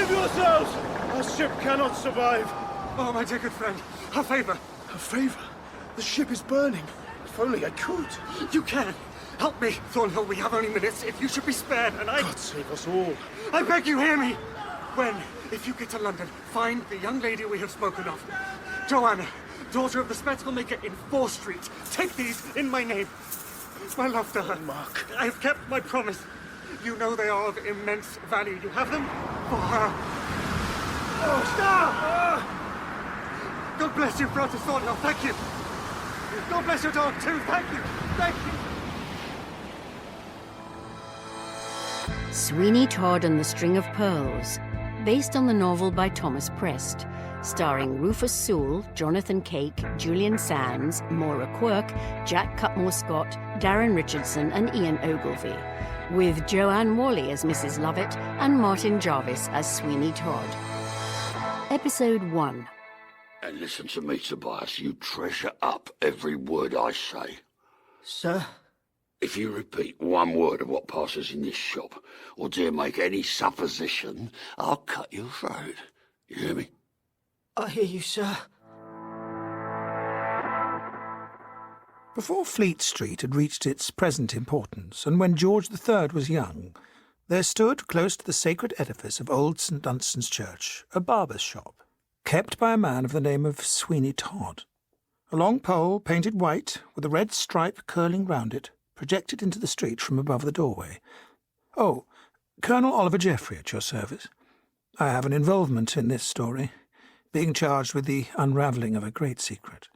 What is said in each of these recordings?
Save yourselves! Our ship cannot survive. Oh, my dear good friend, a favour. A favour? The ship is burning. If only I could. You can. Help me. Thornhill, we have only minutes. If you should be spared, and God save us all. I beg you, hear me. When, if you get to London, find the young lady we have spoken of. Joanna, daughter of the spectacle maker in 4th Street. Take these in my name. My love to her. Mark. I have kept my promise. You know they are of immense value. You have them for her. Oh, stop! God bless you, Brother Thornhill. Thank you. God bless your dog, too. Thank you. Thank you. Sweeney Todd and the String of Pearls, based on the novel by Thomas Prest, starring Rufus Sewell, Jonathan Cake, Julian Sands, Maura Quirk, Jack Cutmore-Scott, Darren Richardson and Ian Ogilvy, with Joanne Whalley as Mrs Lovett and Martin Jarvis as Sweeney Todd. Episode 1. And listen to me, Tobias, you treasure up every word I say. Sir? If you repeat one word of what passes in this shop, or dare make any supposition, I'll cut your throat. You hear me? I hear you, sir. Before Fleet Street had reached its present importance, and when George III was young, there stood, close to the sacred edifice of old St Dunstan's Church, a barber's shop, kept by a man of the name of Sweeney Todd. A long pole, painted white, with a red stripe curling round it, projected into the street from above the doorway. Oh, Colonel Oliver Geoffrey at your service. I have an involvement in this story, being charged with the unravelling of a great secret.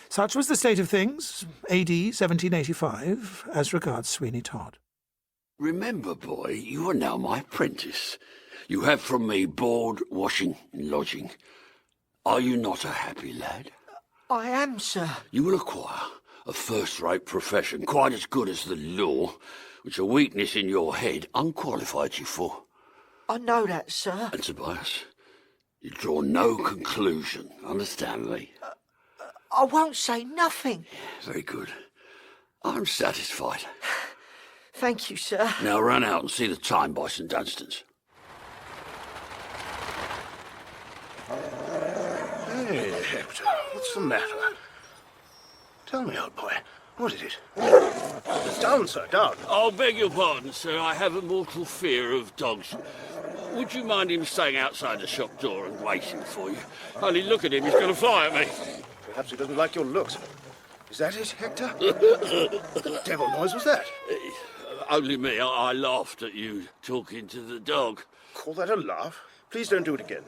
Such was the state of things, A.D. 1785, as regards Sweeney Todd. Remember, boy, you are now my apprentice. You have from me board, washing, and lodging. Are you not a happy lad? I am, sir. You will acquire a first-rate profession, quite as good as the law, which a weakness in your head unqualified you for. I know that, sir. And Tobias, you draw no conclusion, understand me? I won't say nothing. Very good. I'm satisfied. Thank you, sir. Now run out and see the time by St Dunstan's. Hey, Hector, what's the matter? Tell me, old boy, what is it? Down, sir, down. I'll beg your pardon, sir. I have a mortal fear of dogs. Would you mind him staying outside the shop door and waiting for you? Only look at him, he's going to fly at me. Perhaps he doesn't like your looks. Is that it, Hector? What the devil noise was that? Only me. I laughed at you talking to the dog. Call that a laugh? Please don't do it again.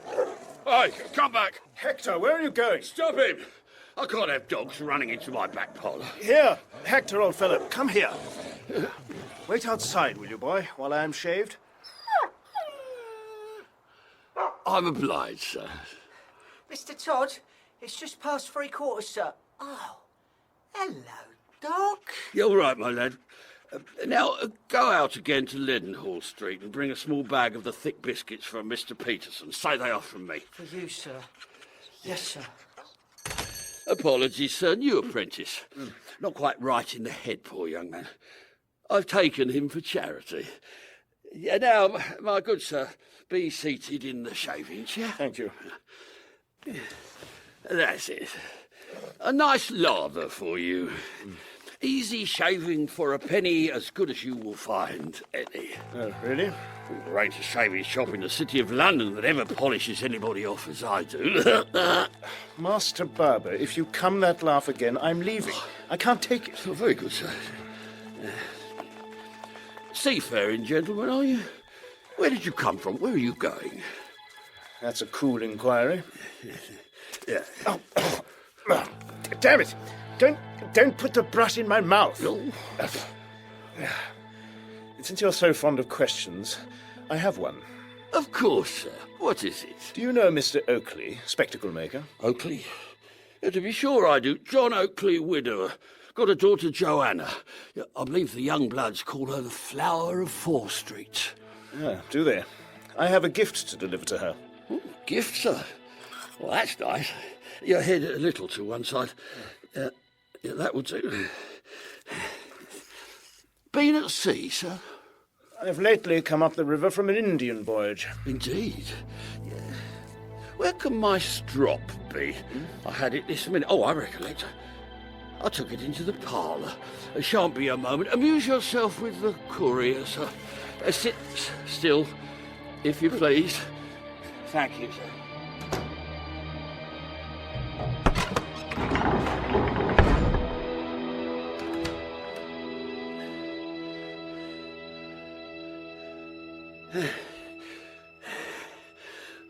Hey, come back. Hector, where are you going? Stop him. I can't have dogs running into my back parlour. Here, Hector, old fellow, come here. Wait outside, will you, boy, while I am shaved? I'm obliged, sir. Mr. Todd, it's just past 3/4, sir. Oh, hello, dog. You're right, my lad. Now, go out again to Leadenhall Street and bring a small bag of the thick biscuits from Mr. Peterson. Say they are from me. For you, sir. Yes, sir. Apologies, sir. New apprentice. Not quite right in the head, poor young man. I've taken him for charity. Yeah, now, my good sir, be seated in the shaving chair. Thank you. That's it. A nice lather for you. Easy shaving for a penny, as good as you will find any. Oh, really? There ain't a shaving shop in the city of London that ever polishes anybody off as I do. Master Barber, if you come that laugh again, I'm leaving. I can't take it. Oh, very good, sir. Seafaring gentlemen, are you? Where did you come from? Where are you going? That's a cool inquiry. Yeah. Oh, damn it! Don't put the brush in my mouth. No. Since you're so fond of questions, I have one. Of course, sir. What is it? Do you know Mr. Oakley, spectacle maker? Oakley? Yeah, to be sure I do. John Oakley, widower. Got a daughter, Joanna. Yeah, I believe the young bloods call her the flower of 4th Street. Ah, do they? I have a gift to deliver to her. Ooh, gift, sir? Well, that's nice. Your head a little to one side. Yeah, that would do. Been at sea, sir? I've lately come up the river from an Indian voyage. Indeed. Yeah. Where can my strop be? I had it this minute. Oh, I recollect. I took it into the parlour. It shan't be a moment. Amuse yourself with the courier, sir. Sit still, if you please. Thank you, sir.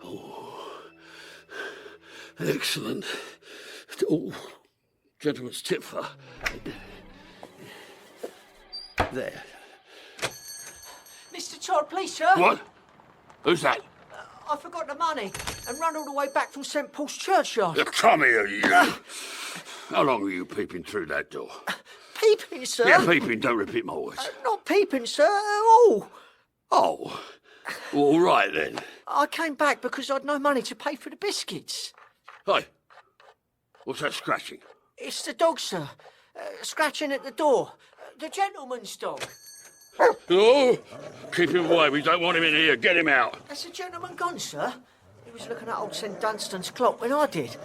Oh, excellent. Oh, gentleman's tip for... There. Mr. Todd, please, sir. What? Who's that? I forgot the money and run all the way back from St Paul's churchyard. Come here, you. How long are you peeping through that door? Peeping, sir? Yeah, peeping, don't repeat my words. Not peeping, sir, at all. Oh, all right then. I came back because I'd no money to pay for the biscuits. Hey, what's that scratching? It's the dog, sir, scratching at the door. The gentleman's dog. Oh, keep him away. We don't want him in here. Get him out. Has the gentleman gone, sir? He was looking at old St Dunstan's clock when I did.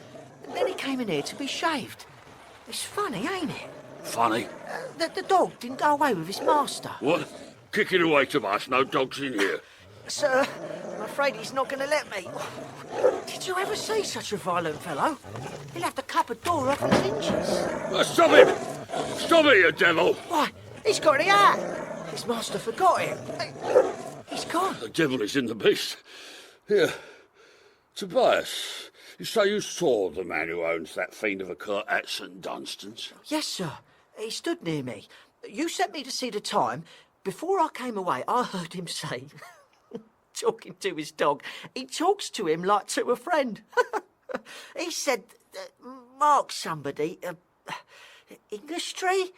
And then he came in here to be shaved. It's funny, ain't it? Funny. The dog didn't go away with his master. What? Kick it away, Tobias. No dogs in here. Sir, I'm afraid he's not going to let me. Did you ever see such a violent fellow? He'll have the cupboard door off its hinges. Stop him! Stop it, you devil! Why, he's got the hat. His master forgot it. He's gone. The devil is in the beast. Here, Tobias, you say you saw the man who owns that fiend of a cart at St Dunstan's? Yes, sir. He stood near me. You sent me to see the time. Before I came away, I heard him say, talking to his dog, he talks to him like to a friend. He said, Mark somebody, Industry,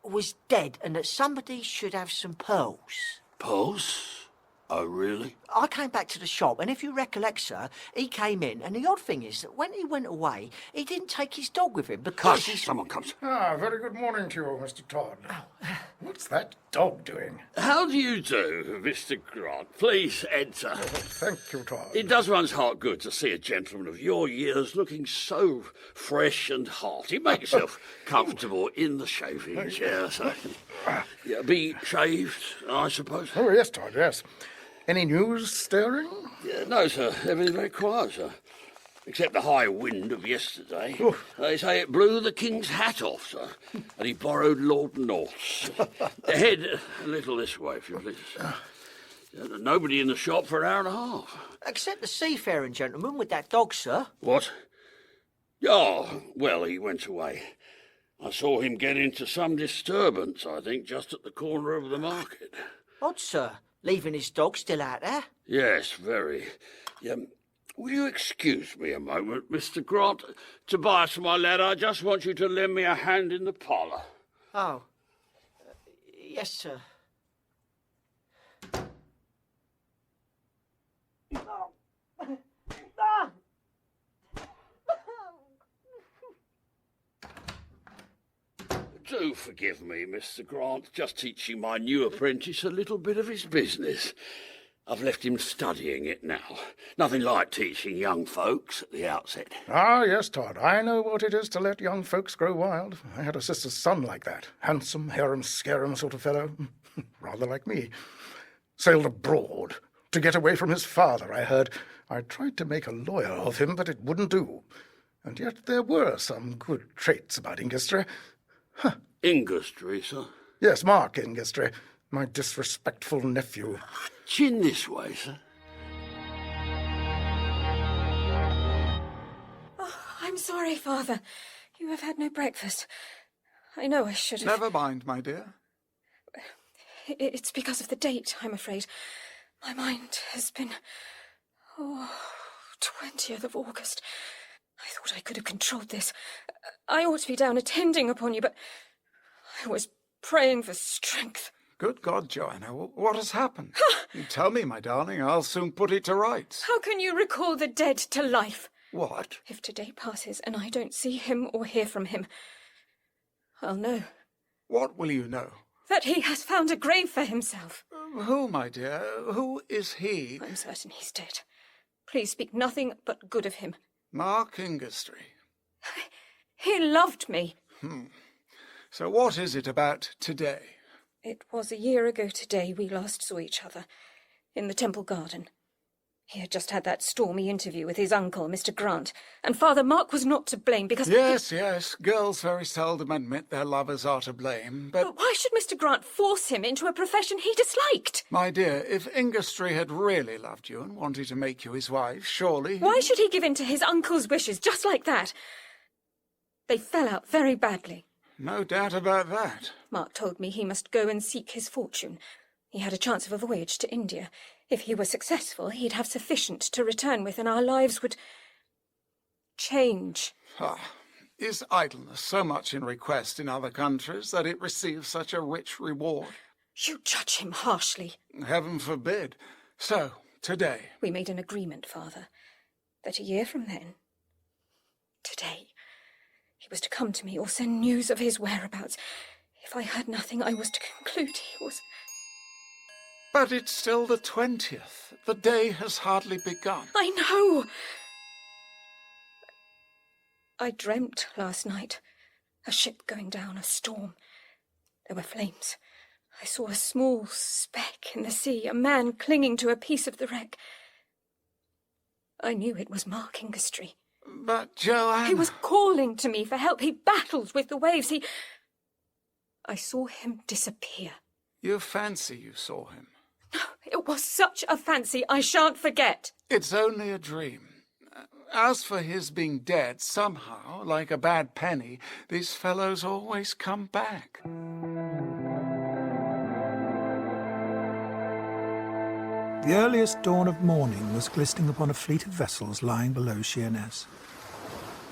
was dead and that somebody should have some pearls. Pearls? Oh, really? I came back to the shop, and if you recollect, sir, he came in, and the odd thing is that when he went away, he didn't take his dog with him because Hush, someone comes. Ah, very good morning to you, Mr. Todd. What's that dog doing? How do you do, Mr. Grant? Please enter. Oh, thank you, Todd. It does one's heart good to see a gentleman of your years looking so fresh and hearty. Make yourself comfortable in the shaving chair, sir. Yeah, be shaved, I suppose. Oh, yes, Todd, yes. Any news stirring? No, sir. Everything very quiet, sir. Except the high wind of yesterday. They say it blew the king's hat off, sir. And he borrowed Lord North's. Head a little this way, if you please. Nobody in the shop for an hour and a half. Except the seafaring gentleman with that dog, sir. What? Oh, well, he went away. I saw him get into some disturbance, I think, just at the corner of the market. Odd, sir. Leaving his dog still out there? Yes, very. Will you excuse me a moment, Mr. Grant? Tobias, my lad, I just want you to lend me a hand in the parlour. Oh. Yes, sir. Do forgive me, Mr. Grant, just teaching my new apprentice a little bit of his business. I've left him studying it now. Nothing like teaching young folks at the outset. Ah, yes, Todd. I know what it is to let young folks grow wild. I had a sister's son like that. Handsome, harum-scarum sort of fellow. Rather like me. Sailed abroad. To get away from his father, I heard. I tried to make a lawyer of him, but it wouldn't do. And yet there were some good traits about Ingistry. Ingistry, sir? Yes, Mark Ingistry, my disrespectful nephew. Chin this way, sir. Oh, I'm sorry, Father. You have had no breakfast. I know I should have... Never mind, my dear. It's because of the date, I'm afraid. My mind has been... 20th of August. I thought I could have controlled this. I ought to be down attending upon you, but I was praying for strength. Good God, Joanna, what has happened? You tell me, my darling, I'll soon put it to rights. How can you recall the dead to life? What? If today passes and I don't see him or hear from him, I'll know. What will you know? That he has found a grave for himself. Who, my dear? Who is he? I'm certain he's dead. Please speak nothing but good of him. Mark Ingastry. He loved me. So what is it about today? It was a year ago today we last saw each other, in the Temple Garden. He had just had that stormy interview with his uncle, Mr. Grant, and Father Mark was not to blame because... Yes. Girls very seldom admit their lovers are to blame, But why should Mr. Grant force him into a profession he disliked? My dear, if Ingastry had really loved you and wanted to make you his wife, surely... Why should he give in to his uncle's wishes just like that? They fell out very badly. No doubt about that. Mark told me he must go and seek his fortune. He had a chance of a voyage to India. If he were successful, he'd have sufficient to return with, and our lives would change. Is idleness so much in request in other countries that it receives such a rich reward? You judge him harshly. Heaven forbid. So, today... We made an agreement, Father, that a year from then, today, he was to come to me or send news of his whereabouts. If I heard nothing, I was to conclude he was... But it's still the 20th. The day has hardly begun. I know! I dreamt last night. A ship going down, a storm. There were flames. I saw a small speck in the sea, a man clinging to a piece of the wreck. I knew it was Mark Ingastry. But, Joanne... He was calling to me for help. He battled with the waves. I saw him disappear. You fancy you saw him? No, it was such a fancy I shan't forget. It's only a dream. As for his being dead, somehow, like a bad penny, these fellows always come back. The earliest dawn of morning was glistening upon a fleet of vessels lying below Sheerness.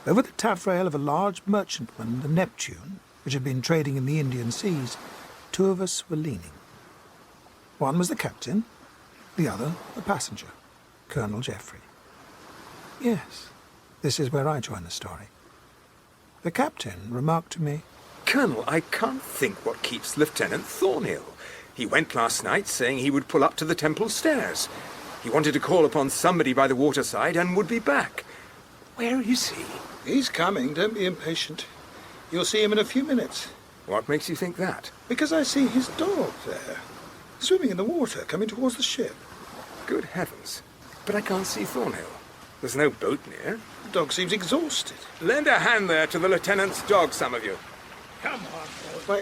Over the taffrail of a large merchantman, the Neptune, which had been trading in the Indian seas, two of us were leaning. One was the captain, the other a passenger, Colonel Geoffrey. Yes, this is where I join the story. The captain remarked to me, "Colonel, I can't think what keeps Lieutenant Thornhill. He went last night saying he would pull up to the temple stairs. He wanted to call upon somebody by the waterside and would be back. Where is he?" "He's coming, don't be impatient. You'll see him in a few minutes." "What makes you think that?" "Because I see his dog there, swimming in the water, coming towards the ship." "Good heavens. But I can't see Thornhill. There's no boat near." "The dog seems exhausted." "Lend a hand there to the lieutenant's dog, some of you." "Come on, boy. Why,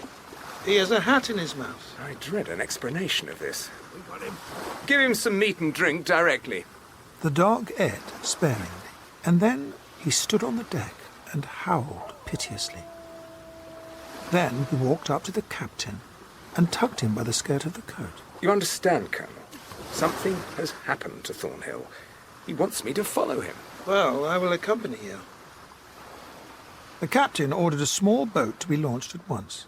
he has a hat in his mouth." "I dread an explanation of this. Give him some meat and drink directly." The dog ate sparingly, and then he stood on the deck and howled piteously. Then he walked up to the captain and tugged him by the skirt of the coat. "You understand, Colonel? Something has happened to Thornhill. He wants me to follow him." "Well, I will accompany you." The captain ordered a small boat to be launched at once.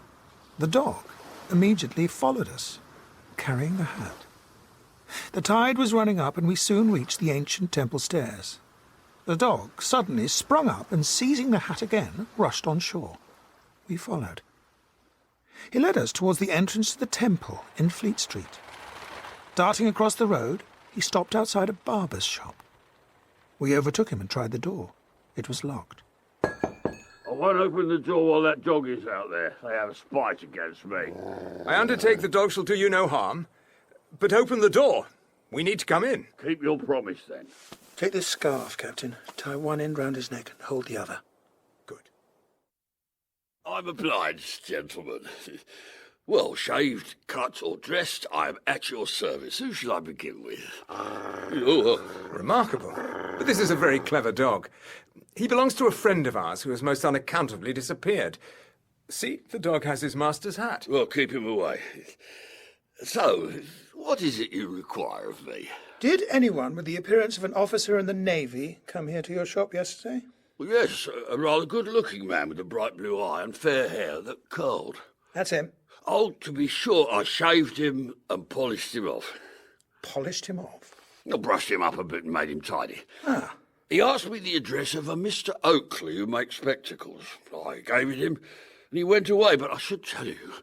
The dog immediately followed us, carrying the hat. The tide was running up, and we soon reached the ancient temple stairs. The dog suddenly sprung up and, seizing the hat again, rushed on shore. We followed. He led us towards the entrance to the temple in Fleet Street. Darting across the road, he stopped outside a barber's shop. We overtook him and tried the door. It was locked. "I won't open the door while that dog is out there. They have a spite against me." "I undertake the dog shall do you no harm. But open the door. We need to come in." "Keep your promise, then." Take this scarf, Captain. Tie one end round his neck and hold the other. Good. "I'm obliged, gentlemen. Well, shaved, cut, or dressed, I am at your service. Who shall I begin with?" Remarkable. But this is a very clever dog. He belongs to a friend of ours who has most unaccountably disappeared. See, the dog has his master's hat. "Well, keep him away. So, what is it you require of me?" Did anyone with the appearance of an officer in the Navy come here to your shop yesterday? "Well, yes, a rather good-looking man with a bright blue eye and fair hair that curled." That's him. "Oh, to be sure, I shaved him and polished him off." Polished him off? I brushed him up a bit and made him tidy. Ah. He asked me the address of a Mr. Oakley who makes spectacles. I gave it him, and he went away, but I should tell you,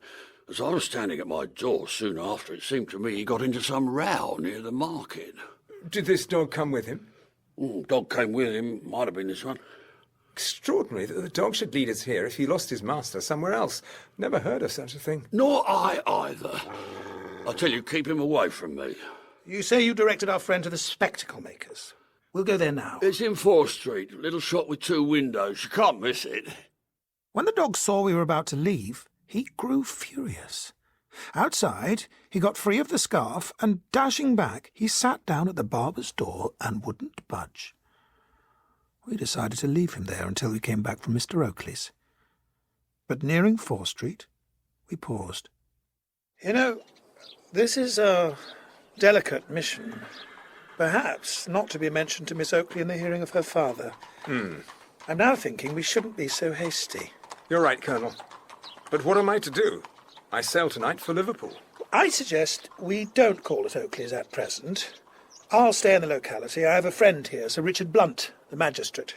As I was standing at my door soon after, it seemed to me he got into some row near the market. Did this dog come with him? Dog came with him. Might have been this one. Extraordinary that the dog should lead us here if he lost his master somewhere else. Never heard of such a thing. Nor I either. I tell you, keep him away from me. You say you directed our friend to the spectacle makers. We'll go there now. It's in 4th Street, a little shop with 2 windows. You can't miss it. When the dog saw we were about to leave, he grew furious. Outside, he got free of the scarf, and dashing back, he sat down at the barber's door and wouldn't budge. We decided to leave him there until we came back from Mr. Oakley's. But nearing 4th Street, we paused. You know, this is a delicate mission. Perhaps not to be mentioned to Miss Oakley in the hearing of her father. I'm now thinking we shouldn't be so hasty. You're right, Colonel. But what am I to do? I sail tonight for Liverpool. I suggest we don't call at Oakley's at present. I'll stay in the locality. I have a friend here, Sir Richard Blunt, the magistrate.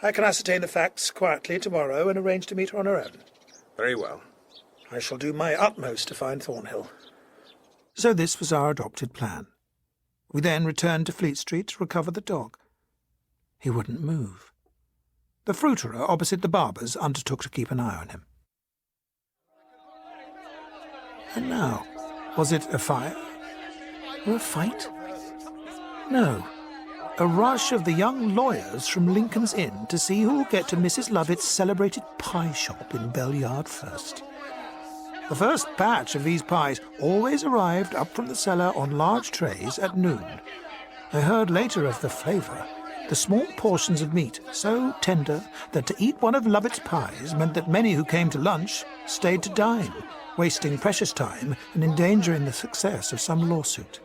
I can ascertain the facts quietly tomorrow and arrange to meet her on her own. Very well. I shall do my utmost to find Thornhill. So this was our adopted plan. We then returned to Fleet Street to recover the dog. He wouldn't move. The fruiterer opposite the barber's undertook to keep an eye on him. And now, was it a fire? Or a fight? No. A rush of the young lawyers from Lincoln's Inn to see who will get to Mrs. Lovett's celebrated pie shop in Bell Yard first. The first batch of these pies always arrived up from the cellar on large trays at noon. I heard later of the flavour. The small portions of meat, so tender that to eat one of Lovett's pies meant that many who came to lunch stayed to dine, wasting precious time and endangering the success of some lawsuit.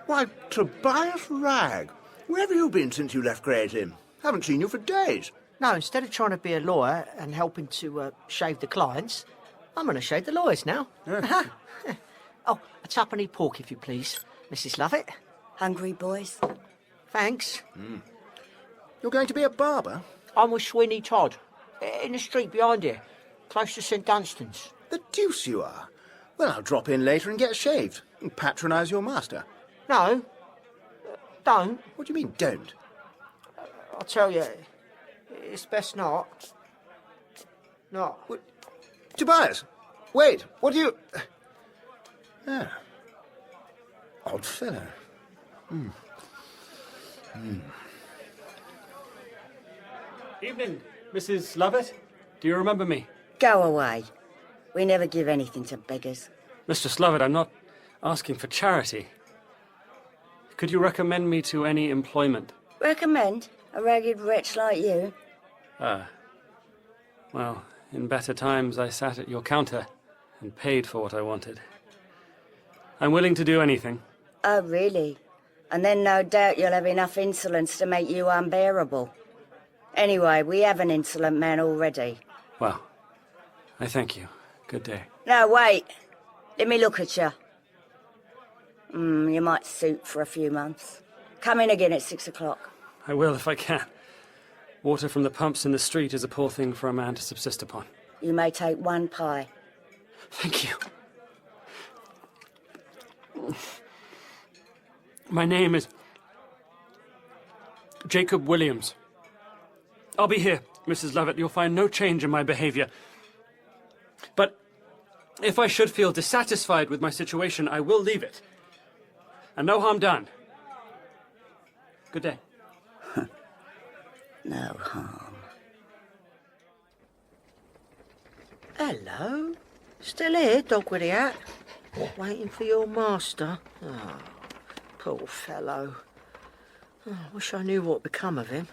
Why, Tobias Ragg, where have you been since you left Gray's Inn? Haven't seen you for days. No, instead of trying to be a lawyer and helping to shave the clients, I'm going to shave the lawyers now. Oh, a tuppenny pork, if you please, Mrs. Lovett. Hungry, boys? Thanks. You're going to be a barber? I'm with Sweeney Todd, in the street behind here, close to St Dunstan's. The deuce you are. Well, I'll drop in later and get shaved and patronise your master. No, don't. What do you mean, don't? I'll tell you, it's best not. Not. What? Tobias, wait, what do you... Odd fellow. Evening, Mrs. Lovett. Do you remember me? Go away. We never give anything to beggars. Mr. Lovett, I'm not asking for charity. Could you recommend me to any employment? Recommend? A ragged wretch like you? Well, in better times I sat at your counter and paid for what I wanted. I'm willing to do anything. Oh, really? And then no doubt you'll have enough insolence to make you unbearable. Anyway, we have an insolent man already. Well, I thank you. Good day. No, wait. Let me look at you. You might suit for a few months. Come in again at 6 o'clock. I will if I can. Water from the pumps in the street is a poor thing for a man to subsist upon. You may take one pie. Thank you. My name is Jacob Williams. I'll be here, Mrs. Lovett. You'll find no change in my behaviour. But if I should feel dissatisfied with my situation, I will leave it. And no harm done. Good day. No harm. Hello. Still here, dog with the hat? Waiting for your master? Oh, poor fellow. Oh, I wish I knew what become of him.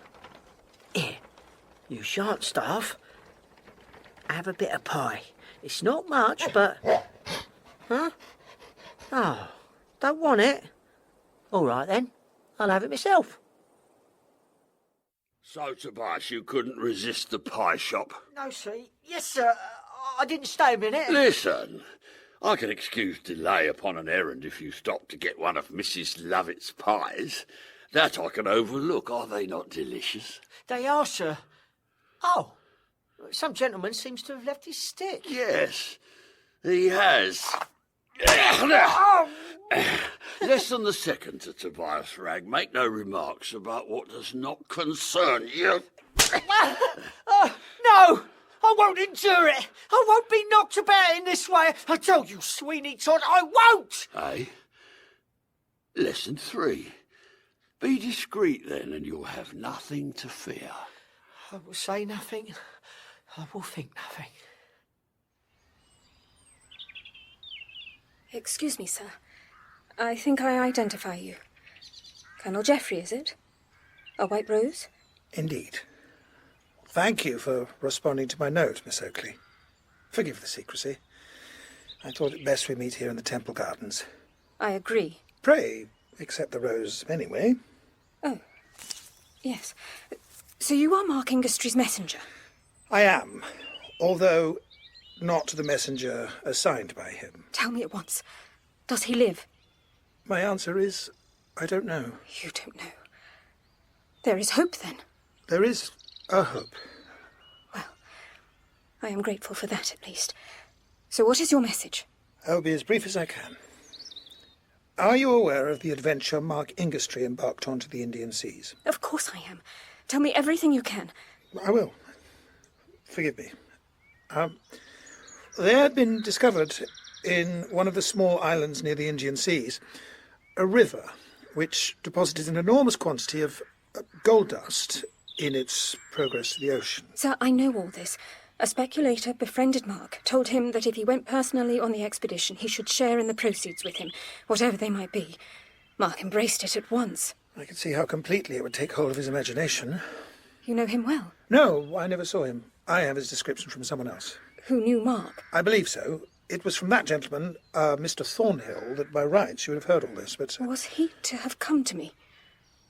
Here, you shan't starve. Have a bit of pie. It's not much, but... Huh? Oh, don't want it? All right, then. I'll have it myself. So, Tobias, you couldn't resist the pie shop? No, sir. Yes, sir. I didn't stay a minute. Listen, I can excuse delay upon an errand if you stop to get one of Mrs. Lovett's pies. That I can overlook. Are they not delicious? They are, sir. Oh, some gentleman seems to have left his stick. Yes. He has. Less than the second to Tobias Ragg. Make no remarks about what does not concern you. No! I won't endure it! I won't be knocked about in this way! I tell you, Sweeney Todd, I won't! Hey? Lesson 3. Be discreet then, and you'll have nothing to fear. I will say nothing. I will think nothing. Excuse me, sir. I think I identify you. Colonel Geoffrey, is it? A white rose? Indeed. Thank you for responding to my note, Miss Oakley. Forgive the secrecy. I thought it best we meet here in the Temple Gardens. I agree. Pray, accept the rose anyway. Oh, yes. So you are Mark Ingastry's messenger? I am, although not the messenger assigned by him. Tell me at once. Does he live? My answer is, I don't know. You don't know. There is hope, then? There is a hope. Well, I am grateful for that, at least. So what is your message? I'll be as brief as I can. Are you aware of the adventure Mark Ingastry embarked on to the Indian Seas? Of course I am. Tell me everything you can. I will. Forgive me. There had been discovered in one of the small islands near the Indian Seas a river which deposited an enormous quantity of gold dust in its progress to the ocean. Sir, I know all this. A speculator befriended Mark, told him that if he went personally on the expedition, he should share in the proceeds with him, whatever they might be. Mark embraced it at once. I could see how completely it would take hold of his imagination. You know him well? No, I never saw him. I have his description from someone else. Who knew Mark? I believe so. It was from that gentleman, Mr. Thornhill, that by rights you would have heard all this, but... Was he to have come to me?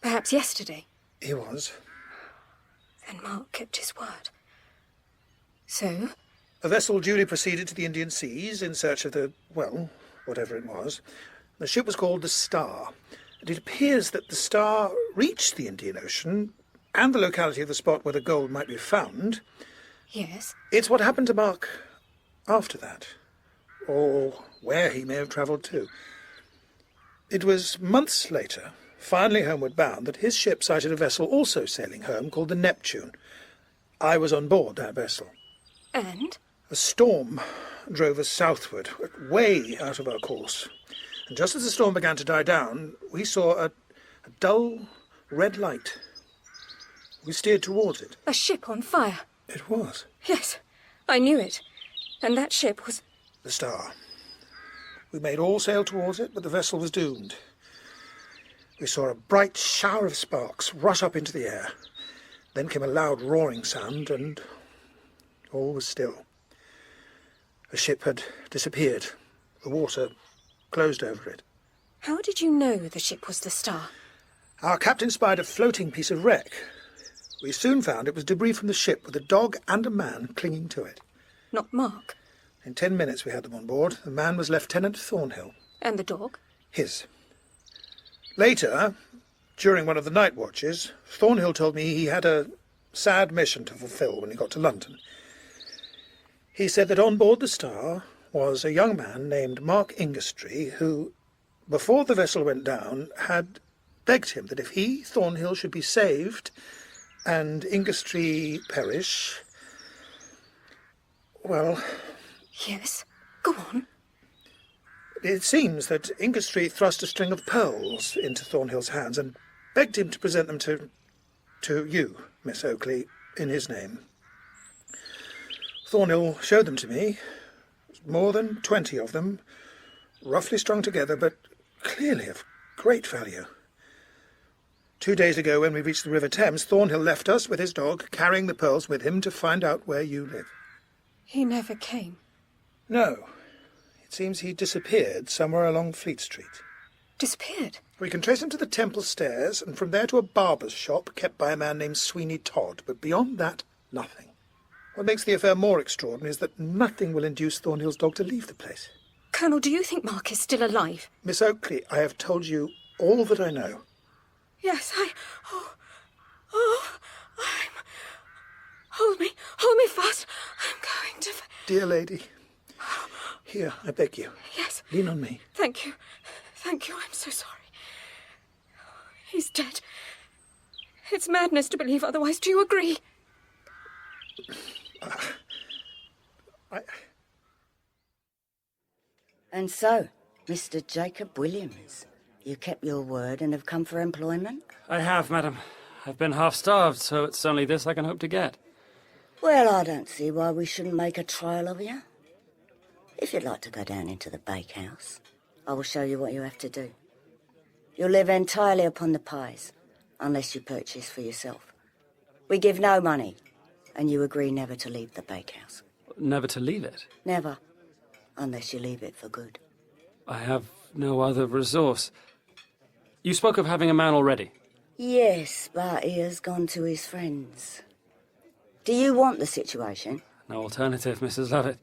Perhaps yesterday? He was. Then Mark kept his word. So? A vessel duly proceeded to the Indian Seas in search of the, well, whatever it was. The ship was called the Star, and it appears that the Star reached the Indian Ocean and the locality of the spot where the gold might be found. Yes? It's what happened to Mark after that, or where he may have travelled to. It was months later, finally homeward bound, that his ship sighted a vessel also sailing home called the Neptune. I was on board that vessel. And? A storm drove us southward, way out of our course. And just as the storm began to die down, we saw a dull red light. We steered towards it. A ship on fire? It was. Yes, I knew it. And that ship was... The Star. We made all sail towards it, but the vessel was doomed. We saw a bright shower of sparks rush up into the air. Then came a loud roaring sound, and all was still. The ship had disappeared. The water closed over it. How did you know the ship was the Star? Our captain spied a floating piece of wreck. We soon found it was debris from the ship with a dog and a man clinging to it. Not Mark? In 10 minutes we had them on board. The man was Lieutenant Thornhill. And the dog? His. Later, during one of the night watches, Thornhill told me he had a sad mission to fulfill when he got to London. He said that on board the Star was a young man named Mark Ingastry who, before the vessel went down, had begged him that if he, Thornhill, should be saved and Ingastry perish, well... Yes, go on. It seems that Ingastry thrust a string of pearls into Thornhill's hands and begged him to present them to you, Miss Oakley, in his name. Thornhill showed them to me, more than 20 of them, roughly strung together, but clearly of great value. 2 days ago, when we reached the River Thames, Thornhill left us with his dog, carrying the pearls with him to find out where you live. He never came? No. It seems he disappeared somewhere along Fleet Street. Disappeared? We can trace him to the Temple Stairs, and from there to a barber's shop kept by a man named Sweeney Todd, but beyond that, nothing. What makes the affair more extraordinary is that nothing will induce Thornhill's dog to leave the place. Colonel, do you think Mark is still alive? Miss Oakley, I have told you all that I know. Yes, Hold me fast. I'm going to... Dear lady, Here, I beg you. Yes. Lean on me. Thank you. Thank you. I'm so sorry. He's dead. It's madness to believe otherwise. Do you agree? And so, Mr. Jacob Williams, you kept your word and have come for employment? I have, madam. I've been half-starved, so it's only this I can hope to get. Well, I don't see why we shouldn't make a trial of you. If you'd like to go down into the bakehouse, I will show you what you have to do. You'll live entirely upon the pies, unless you purchase for yourself. We give no money, and you agree never to leave the bakehouse. Never to leave it? Never, unless you leave it for good. I have no other resource. You spoke of having a man already. Yes, but he has gone to his friends. Do you want the situation? No alternative, Mrs. Lovett.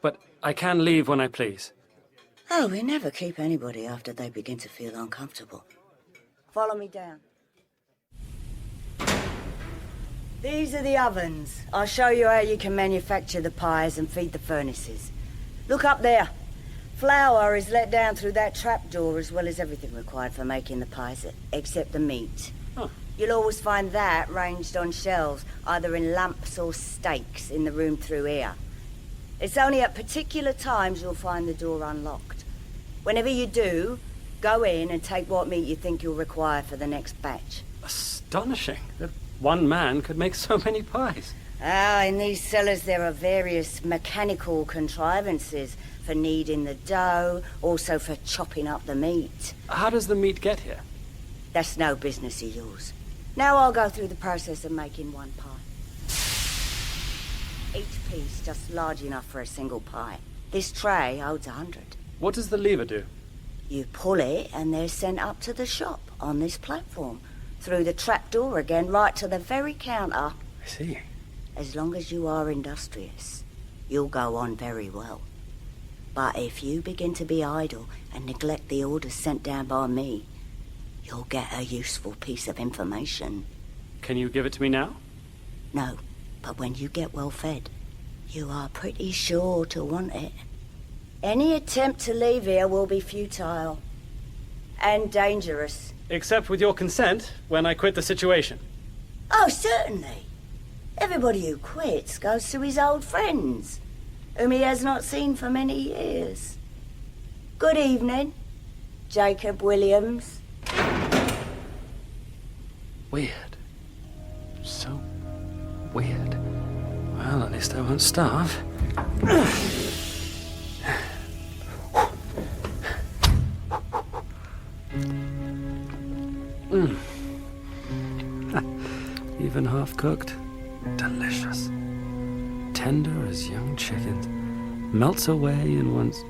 But I can leave when I please. Oh, we never keep anybody after they begin to feel uncomfortable. Follow me down. These are the ovens. I'll show you how you can manufacture the pies and feed the furnaces. Look up there. Flour is let down through that trapdoor as well as everything required for making the pies, except the meat. Huh. You'll always find that ranged on shelves, either in lumps or steaks, in the room through here. It's only at particular times you'll find the door unlocked. Whenever you do, go in and take what meat you think you'll require for the next batch. Astonishing that one man could make so many pies. Ah, in these cellars there are various mechanical contrivances for kneading the dough, also for chopping up the meat. How does the meat get here? That's no business of yours. Now I'll go through the process of making one pie. Each piece just large enough for a single pie. This tray holds 100. What does the lever do? You pull it and they're sent up to the shop on this platform, through the trapdoor again, right to the very counter. I see. As long as you are industrious, you'll go on very well. But if you begin to be idle and neglect the orders sent down by me, you'll get a useful piece of information. Can you give it to me now? No, but when you get well fed, you are pretty sure to want it. Any attempt to leave here will be futile and dangerous. Except with your consent when I quit the situation. Oh, certainly. Everybody who quits goes to his old friends, whom he has not seen for many years. Good evening, Jacob Williams. Weird. So weird. Well, at least I won't starve. Even half-cooked. Delicious. Tender as young chickens. Melts away in one's...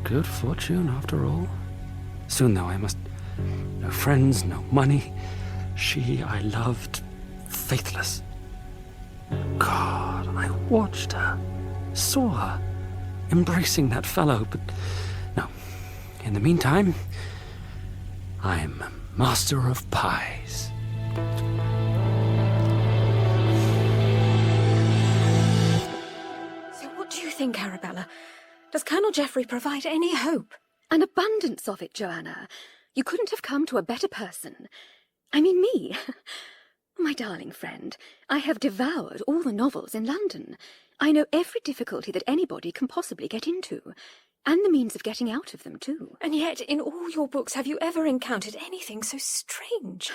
Good fortune, after all. Soon, though, I must... No friends, no money. She I loved, faithless. God, I watched her, saw her, embracing that fellow, but... No. In the meantime, I'm master of pies. So what do you think, Arabella? Does Colonel Geoffrey provide any hope? An abundance of it, Joanna. You couldn't have come to a better person. I mean me. My darling friend, I have devoured all the novels in London. I know every difficulty that anybody can possibly get into, and the means of getting out of them, too. And yet, in all your books, have you ever encountered anything so strange?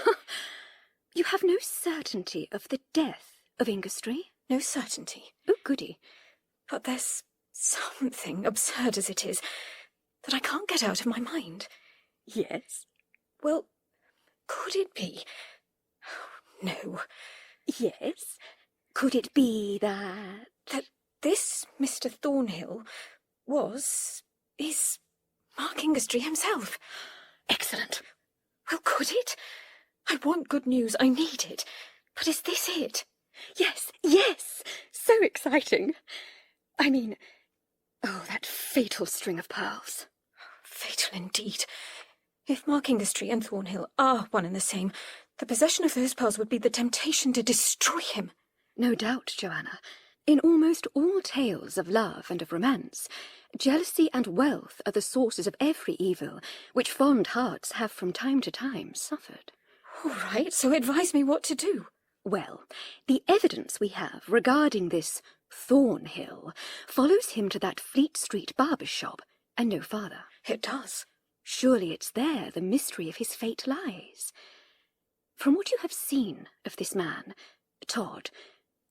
You have no certainty of the death of Ingestree? No certainty? Oh, goody. But there's something, absurd as it is, that I can't get out of my mind. Yes? Well, could it be... No. Yes? Could it be that... That this Mr. Thornhill is Mark Ingestree himself? Excellent. Well, could it? I want good news. I need it. But is this it? Yes, yes! So exciting. I mean, oh, that fatal string of pearls. Fatal indeed. If Mark Ingestree and Thornhill are one and the same, the possession of those pearls would be the temptation to destroy him. No doubt, Joanna. In almost all tales of love and of romance, jealousy and wealth are the sources of every evil which fond hearts have from time to time suffered. All right, so advise me what to do. Well, the evidence we have regarding this Thornhill follows him to that Fleet Street barber's shop, and no farther. It does. Surely it's there the mystery of his fate lies. From what you have seen of this man, Todd,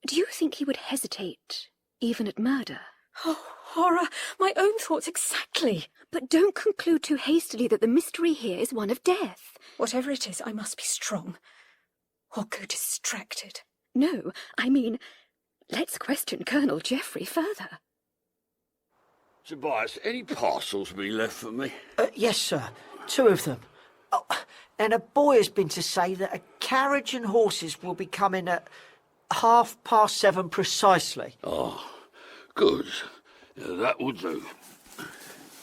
do you think he would hesitate even at murder? Oh, horror! My own thoughts exactly. But don't conclude too hastily that the mystery here is one of death. Whatever it is, I must be strong. Or go distracted. No, I mean, let's question Colonel Geoffrey further. Tobias, any parcels be left for me? Yes, sir. 2 of them. Oh, and a boy has been to say that a carriage and horses will be coming at 7:30 precisely. Oh, good. That will do.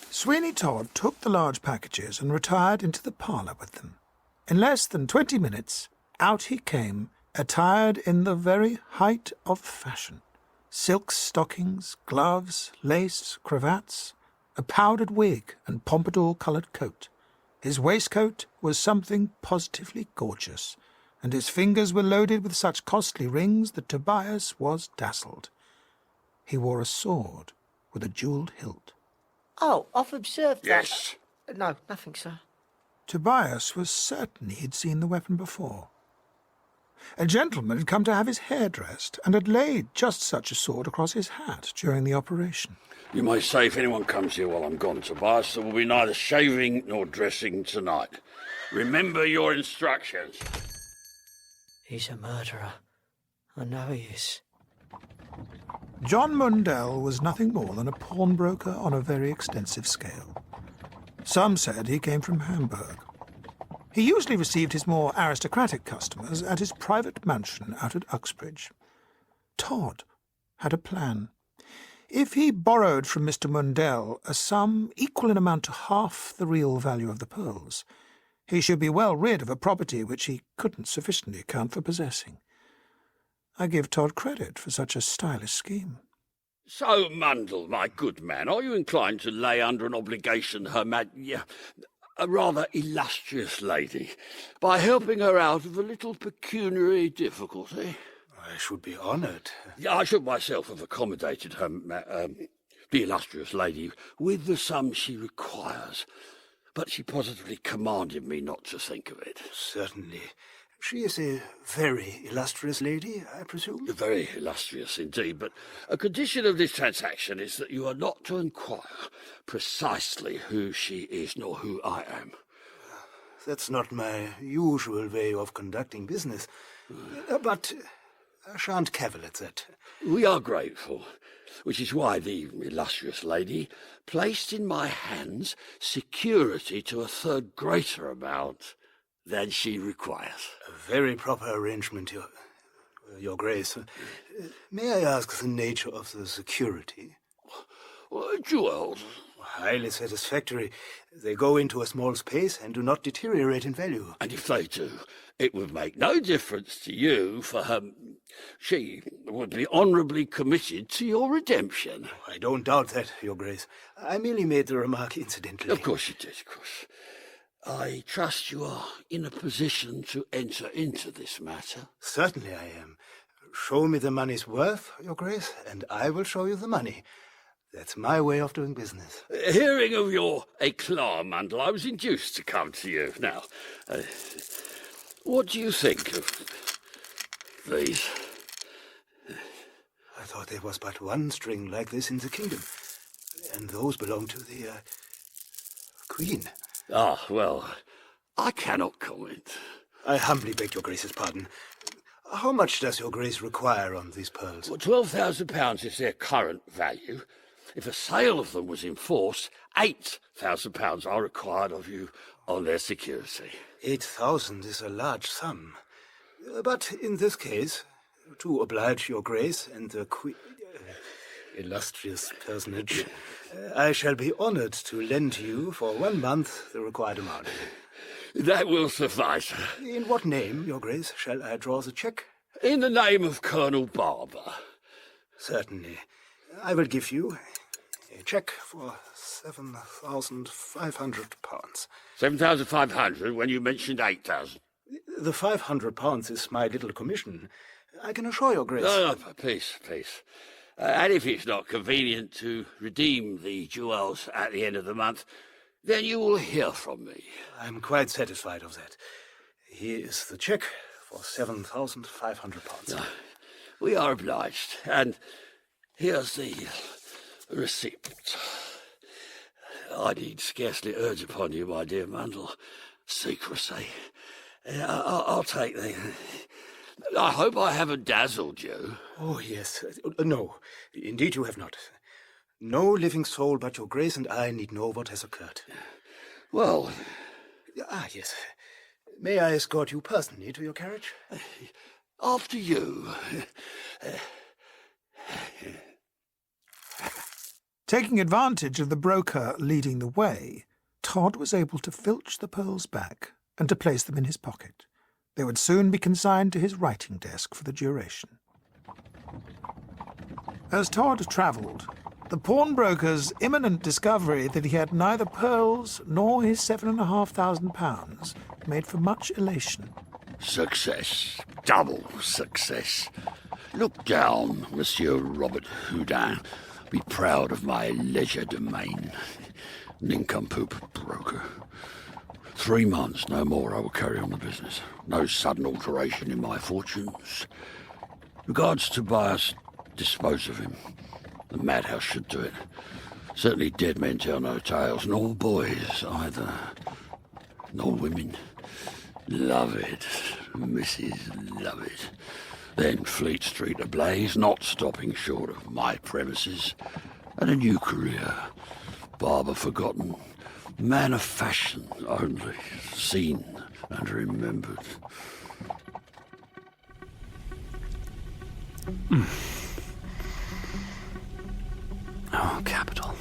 Sweeney Todd took the large packages and retired into the parlour with them. In less than 20 minutes, out he came, attired in the very height of fashion. Silk stockings, gloves, lace, cravats, a powdered wig and pompadour-coloured coat. His waistcoat was something positively gorgeous, and his fingers were loaded with such costly rings that Tobias was dazzled. He wore a sword with a jewelled hilt. Oh, I've observed that. Yes. No, nothing, sir. Tobias was certain he had seen the weapon before. A gentleman had come to have his hair dressed and had laid just such a sword across his hat during the operation. You may say if anyone comes here while I'm gone, Tobias, there will be neither shaving nor dressing tonight. Remember your instructions. He's a murderer. I know he is. John Mundell was nothing more than a pawnbroker on a very extensive scale. Some said he came from Hamburg. He usually received his more aristocratic customers at his private mansion out at Uxbridge. Todd had a plan. If he borrowed from Mr. Mundell a sum equal in amount to half the real value of the pearls, he should be well rid of a property which he couldn't sufficiently account for possessing. I give Todd credit for such a stylish scheme. So, Mundell, my good man, are you inclined to lay under an obligation a rather illustrious lady, by helping her out of a little pecuniary difficulty? I should be honoured. I should myself have accommodated her, the illustrious lady, with the sum she requires, but she positively commanded me not to think of it. Certainly. She is a very illustrious lady, I presume? Very illustrious indeed, but a condition of this transaction is that you are not to inquire precisely who she is nor who I am. That's not my usual way of conducting business. But I shan't cavil at that. We are grateful, which is why the illustrious lady placed in my hands security to a third greater amount than she requires. A very proper arrangement, Your Grace. May I ask the nature of the security? Jewels. Highly satisfactory. They go into a small space and do not deteriorate in value. And if they do, it would make no difference to you, for she would be honourably committed to your redemption. I don't doubt that, Your Grace. I merely made the remark incidentally. Of course you did, of course. I trust you are in a position to enter into this matter. Certainly I am. Show me the money's worth, Your Grace, and I will show you the money. That's my way of doing business. Hearing of your éclat, Mundell, I was induced to come to you. Now, what do you think of these? I thought there was but one string like this in the kingdom, and those belong to the Queen. Ah, well, I cannot comment. I humbly beg Your Grace's pardon. How much does Your Grace require on these pearls? Well, £12,000 is their current value. If a sale of them was enforced, £8,000 are required of you on their security. 8,000 is a large sum. But in this case, to oblige Your Grace and the illustrious personage, I shall be honoured to lend you for 1 month the required amount. That will suffice. In what name, Your Grace, shall I draw the cheque? In the name of Colonel Barber. Certainly. I will give you a cheque for £7,500. 7,500 when you mentioned 8,000. The £500 is my little commission. I can assure your Grace. No, peace. And if it's not convenient to redeem the jewels at the end of the month, then you will hear from me. I'm quite satisfied of that. Here is the cheque for £7,500. We are obliged. And here's the receipt. I need scarcely urge upon you, my dear Mundle, secrecy. I'll take the... I hope I haven't dazzled you. Oh, yes. No, indeed you have not. No living soul but your Grace and I need know what has occurred. Well... yes. May I escort you personally to your carriage? After you. Taking advantage of the broker leading the way, Todd was able to filch the pearls back and to place them in his pocket. They would soon be consigned to his writing desk for the duration. As Todd travelled, the pawnbroker's imminent discovery that he had neither pearls nor his £7,500 made for much elation. Success. Double success. Look down, Monsieur Robert Houdin. Be proud of my leisure domain. Nincompoop broker. 3 months, no more, I will carry on the business. No sudden alteration in my fortunes. Regards Tobias, dispose of him. The madhouse should do it. Certainly dead men tell no tales, nor boys either. Nor women. Lovett, Mrs Lovett. Then Fleet Street ablaze, not stopping short of my premises. And a new career. Barber forgotten. Man of fashion only, seen and remembered. Oh, capital.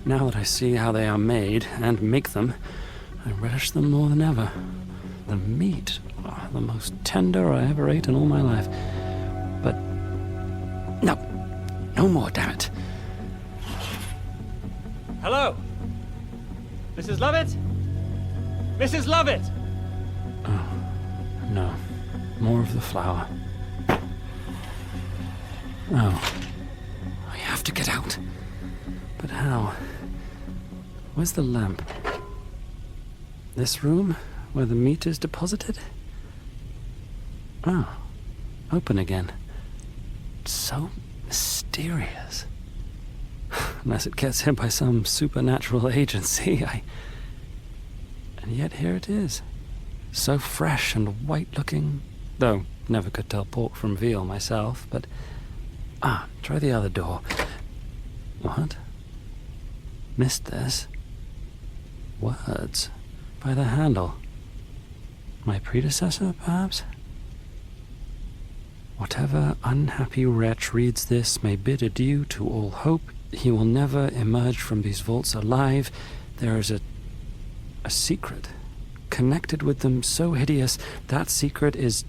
Now that I see how they are made and make them, I relish them more than ever. The meat, the most tender I ever ate in all my life. But, no more, damn it. Hello? Mrs. Lovett? Mrs. Lovett! Oh, no. More of the flour. Oh. I have to get out. But how? Where's the lamp? This room? Where the meat is deposited? Oh. Open again. So mysterious. Unless it gets hit by some supernatural agency, And yet here it is. So fresh and white-looking. Though, never could tell pork from veal myself, but... try the other door. What? Missed this? Words. By the handle. My predecessor, perhaps? Whatever unhappy wretch reads this may bid adieu to all hope. He will never emerge from these vaults alive. There is a secret connected with them so hideous. That secret is...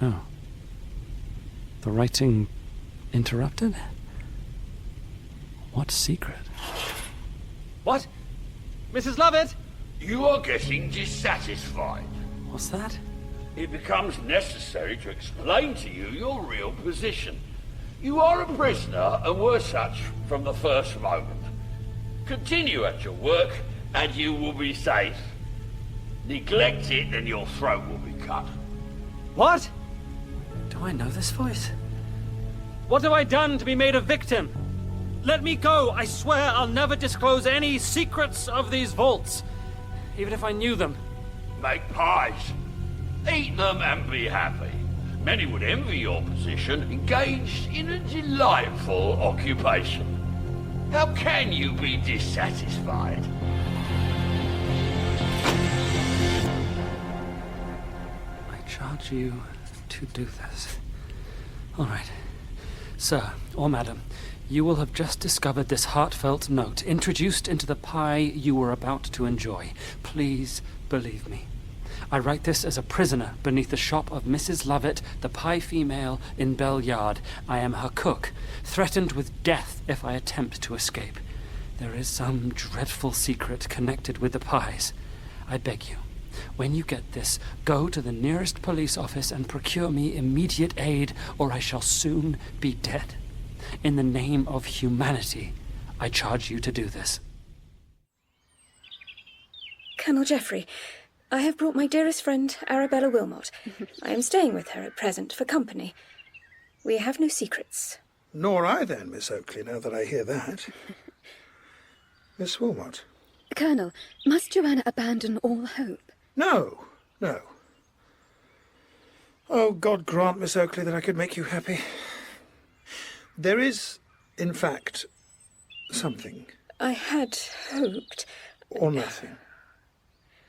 Oh. The writing interrupted? What secret? What? Mrs. Lovett? You are getting dissatisfied. What's that? It becomes necessary to explain to you your real position. You are a prisoner and were such from the first moment. Continue at your work and you will be safe. Neglect it and your throat will be cut. What? Do I know this voice? What have I done to be made a victim? Let me go! I swear I'll never disclose any secrets of these vaults, even if I knew them. Make pies. Eat them and be happy. Many would envy your position, engaged in a delightful occupation. How can you be dissatisfied? I charge you to do this. All right. Sir, or madam, you will have just discovered this heartfelt note introduced into the pie you were about to enjoy. Please believe me. I write this as a prisoner beneath the shop of Mrs. Lovett, the pie female in Bell Yard. I am her cook, threatened with death if I attempt to escape. There is some dreadful secret connected with the pies. I beg you, when you get this, go to the nearest police office and procure me immediate aid, or I shall soon be dead. In the name of humanity, I charge you to do this. Colonel Geoffrey, I have brought my dearest friend, Arabella Wilmot. I am staying with her at present for company. We have no secrets. Nor I then, Miss Oakley, now that I hear that. Miss Wilmot? Colonel, must Joanna abandon all hope? No. Oh, God grant, Miss Oakley, that I could make you happy. There is, in fact, something. I had hoped... Or nothing.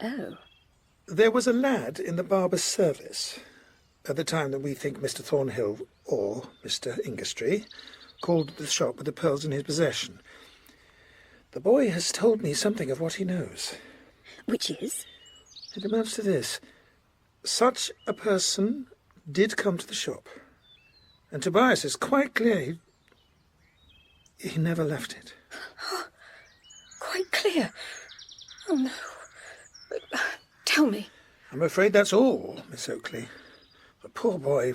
Oh. There was a lad in the barber's service at the time that we think Mr. Thornhill, or Mr. Ingestree, called at the shop with the pearls in his possession. The boy has told me something of what he knows. Which is? It amounts to this. Such a person did come to the shop, and Tobias is quite clear he never left it. Quite clear? Oh, no. Tell me. I'm afraid that's all, Miss Oakley. The poor boy,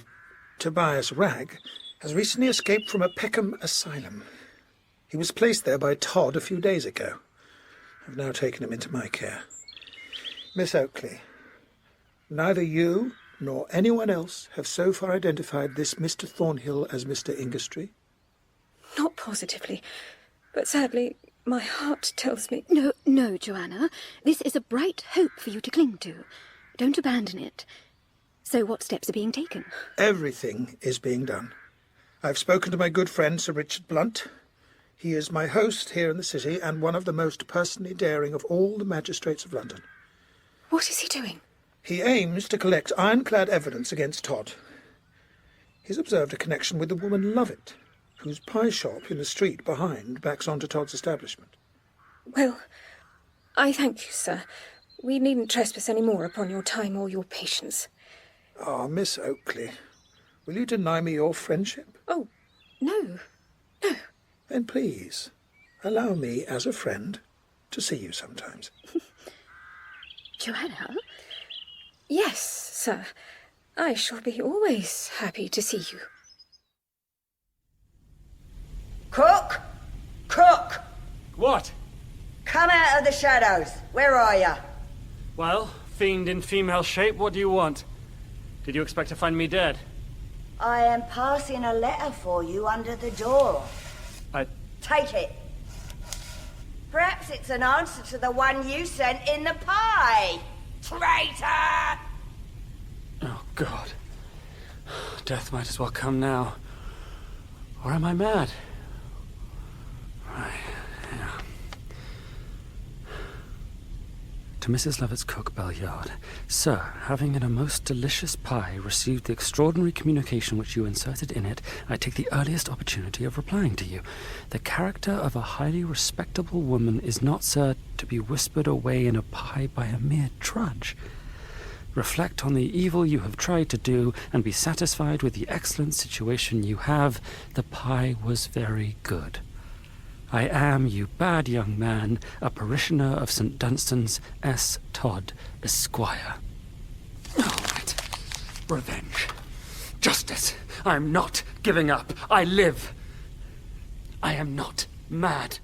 Tobias Ragg, has recently escaped from a Peckham asylum. He was placed there by Todd a few days ago. I've now taken him into my care. Miss Oakley, neither you nor anyone else have so far identified this Mr. Thornhill as Mr. Ingestree? Not positively, but sadly, my heart tells me... No, Joanna. This is a bright hope for you to cling to. Don't abandon it. So what steps are being taken? Everything is being done. I've spoken to my good friend Sir Richard Blunt. He is my host here in the city and one of the most personally daring of all the magistrates of London. What is he doing? He aims to collect ironclad evidence against Todd. He's observed a connection with the woman Lovett, whose pie shop in the street behind backs onto Todd's establishment. Well, I thank you, sir. We needn't trespass any more upon your time or your patience. Ah, Miss Oakley, will you deny me your friendship? Oh, no. Then please, allow me as a friend to see you sometimes. Joanna? Yes, sir. I shall be always happy to see you. Cook! What? Come out of the shadows. Where are you? Well, fiend in female shape, what do you want? Did you expect to find me dead? I am passing a letter for you under the door. Take it. Perhaps it's an answer to the one you sent in the pie. Traitor! Oh, God. Death might as well come now. Or am I mad? Right, yeah. To Mrs. Lovett's cook, Bell Yard. Sir, having in a most delicious pie received the extraordinary communication which you inserted in it, I take the earliest opportunity of replying to you. The character of a highly respectable woman is not, sir, to be whispered away in a pie by a mere drudge. Reflect on the evil you have tried to do, and be satisfied with the excellent situation you have. The pie was very good. I am, you bad young man, a parishioner of St. Dunstan's, S. Todd, Esquire. All right. Revenge. Justice. I'm not giving up. I live. I am not mad.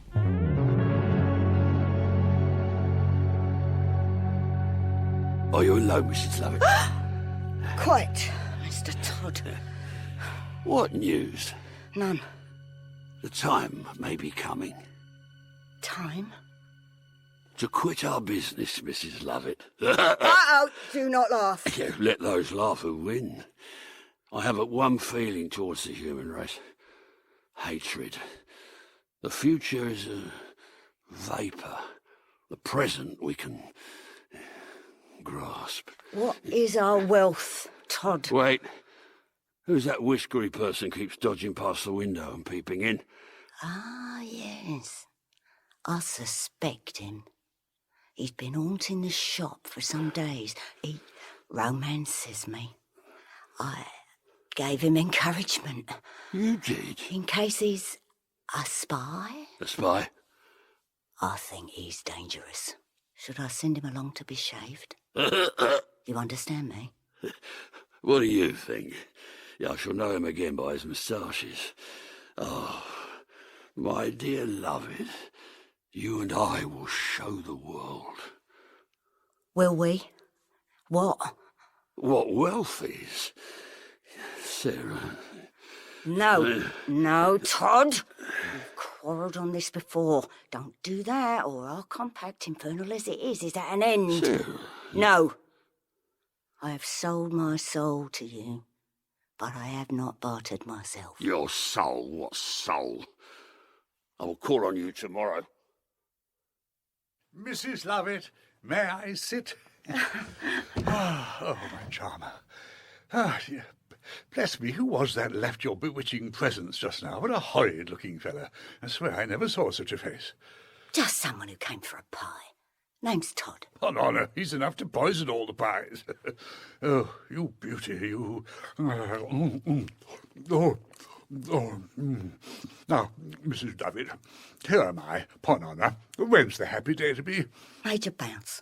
Are you alone, Mrs. Lovett? Quite, Mr. Todd. What news? None. The time may be coming. Time? To quit our business, Mrs. Lovett. Uh-oh, do not laugh. Yeah, let those laugh who win. I have but one feeling towards the human race. Hatred. The future is a vapour. The present we can grasp. What is our wealth, Todd? Wait. Who's that whiskery person keeps dodging past the window and peeping in? Ah, yes. I suspect him. He's been haunting the shop for some days. He romances me. I gave him encouragement. You did? In case he's a spy. A spy? I think he's dangerous. Should I send him along to be shaved? You understand me? What do you think? Yeah, I shall know him again by his moustaches. Oh, my dear Lovett, you and I will show the world. Will we? What? What wealth is. Sarah. No, Todd. We've quarrelled on this before. Don't do that, or our compact, infernal as it is at an end. Sarah. No. I have sold my soul to you, but I have not bartered myself. Your soul? What soul? I will call on you tomorrow. Mrs. Lovett, may I sit? Oh, my charmer. Ah, dear. Bless me, who was that left your bewitching presence just now? What a horrid-looking fellow. I swear I never saw such a face. Just someone who came for a pie. Name's Todd. On honour, he's enough to poison all the pies. Oh, you beauty, you... Now, Mrs. Lovett, here am I, upon honour. When's the happy day to be? Major Bounce.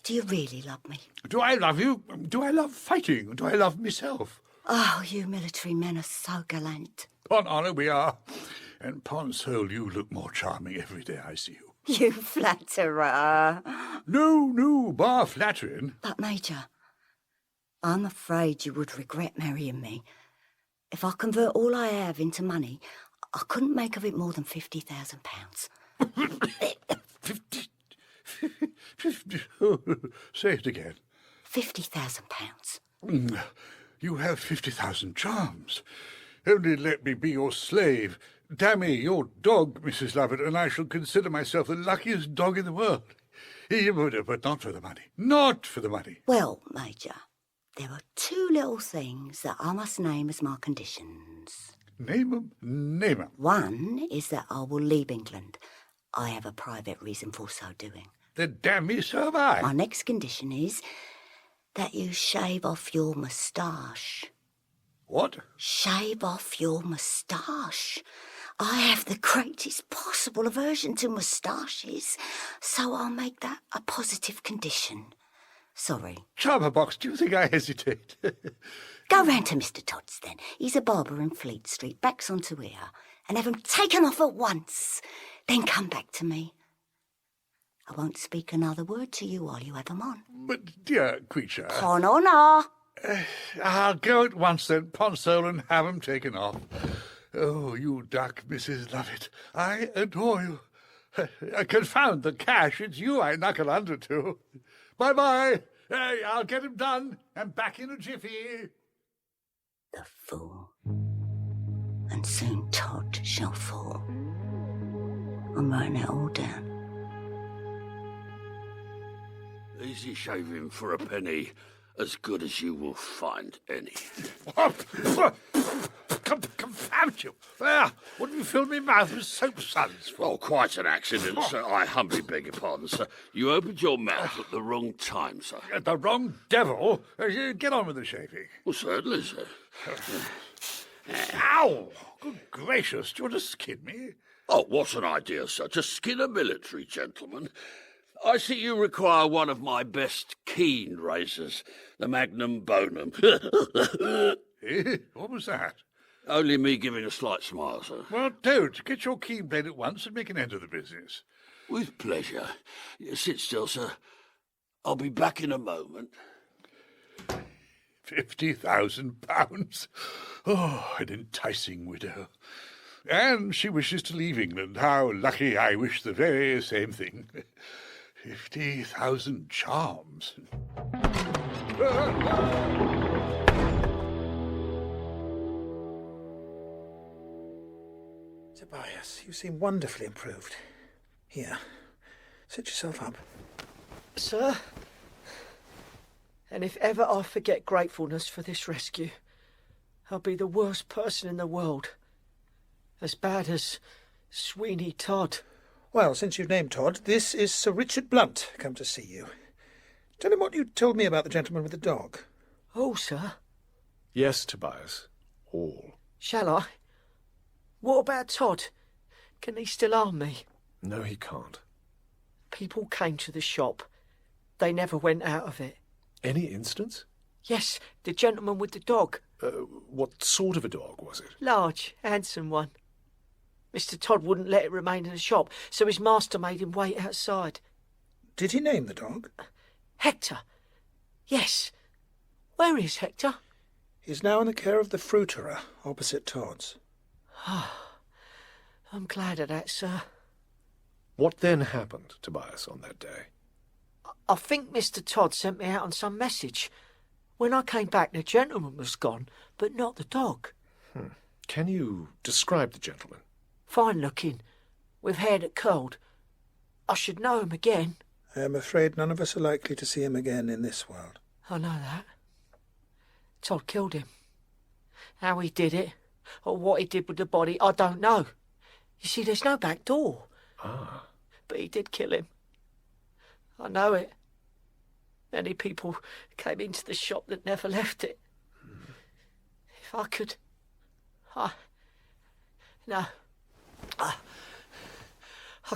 Do you really love me? Do I love you? Do I love fighting? Do I love myself? Oh, you military men are so gallant. Upon honour we are. And upon soul, you look more charming every day I see you. You flatterer. No, bar flattering. But, Major, I'm afraid you would regret marrying me. If I convert all I have into money, I couldn't make of it more than £50,000. 50... Oh, say it again. £50,000. You have 50,000 charms. Only let me be your slave. Dammy, your dog, Mrs. Lovett, and I shall consider myself the luckiest dog in the world. But not for the money. Not for the money. Well, Major, there are two little things that I must name as my conditions. Name 'em. Name 'em. One is that I will leave England. I have a private reason for so doing. Then damn me, so have I. My next condition is that you shave off your moustache. What? Shave off your moustache. I have the greatest possible aversion to moustaches, so I'll make that a positive condition. Sorry. Charmerbox, do you think I hesitate? Go round to Mr. Todd's, then. He's a barber in Fleet Street, backs onto here, and have 'em taken off at once. Then come back to me. I won't speak another word to you while you have 'em on. But, dear creature... On honour. I'll go at once, then, Ponsole, and have 'em taken off. Oh, you duck, Mrs. Lovett. I adore you. Confound the cash. It's you I knuckle under to. Bye-bye. I'll get 'em done and back in a jiffy. The fool. And soon Todd shall fall. I'm writing it all down. Easy shaving for a penny, as good as you will find any. Confound you! What have you filled me mouth with soap suds for? Oh, quite an accident, sir. I humbly beg your pardon, sir. You opened your mouth at the wrong time, sir. At the wrong devil? Get on with the shaving. Well, certainly, sir. Ow! Good gracious, do you want to skin me? Oh, what an idea, sir. To skin a military gentleman. I see you require one of my best keen razors, the Magnum Bonum. What was that? Only me giving a slight smile, sir. Well, don't. Get your keen blade at once and make an end of the business. With pleasure. Sit still, sir. I'll be back in a moment. £50,000. Oh, an enticing widow. And she wishes to leave England. How lucky. I wish the very same thing. 50,000 charms. Tobias, you seem wonderfully improved. Here, sit yourself up. Sir, and if ever I forget gratefulness for this rescue, I'll be the worst person in the world. As bad as Sweeney Todd. Well, since you've named Todd, this is Sir Richard Blunt come to see you. Tell him what you told me about the gentleman with the dog. Oh, sir. Yes, Tobias. All. Shall I? What about Todd? Can he still harm me? No, he can't. People came to the shop. They never went out of it. Any instance? Yes, the gentleman with the dog. What sort of a dog was it? Large, handsome one. Mr. Todd wouldn't let it remain in the shop, so his master made him wait outside. Did he name the dog? Hector. Yes. Where is Hector? He's now in the care of the fruiterer opposite Todd's. I'm glad of that, sir. What then happened, Tobias, on that day? I think Mr. Todd sent me out on some message. When I came back, the gentleman was gone, but not the dog. Can you describe the gentleman? Fine looking, with hair that curled. I should know him again. I am afraid none of us are likely to see him again in this world. I know that. Todd killed him. How he did it, or what he did with the body, I don't know. You see, there's no back door. But he did kill him. I know it. Many people came into the shop that never left it. If I could... No. I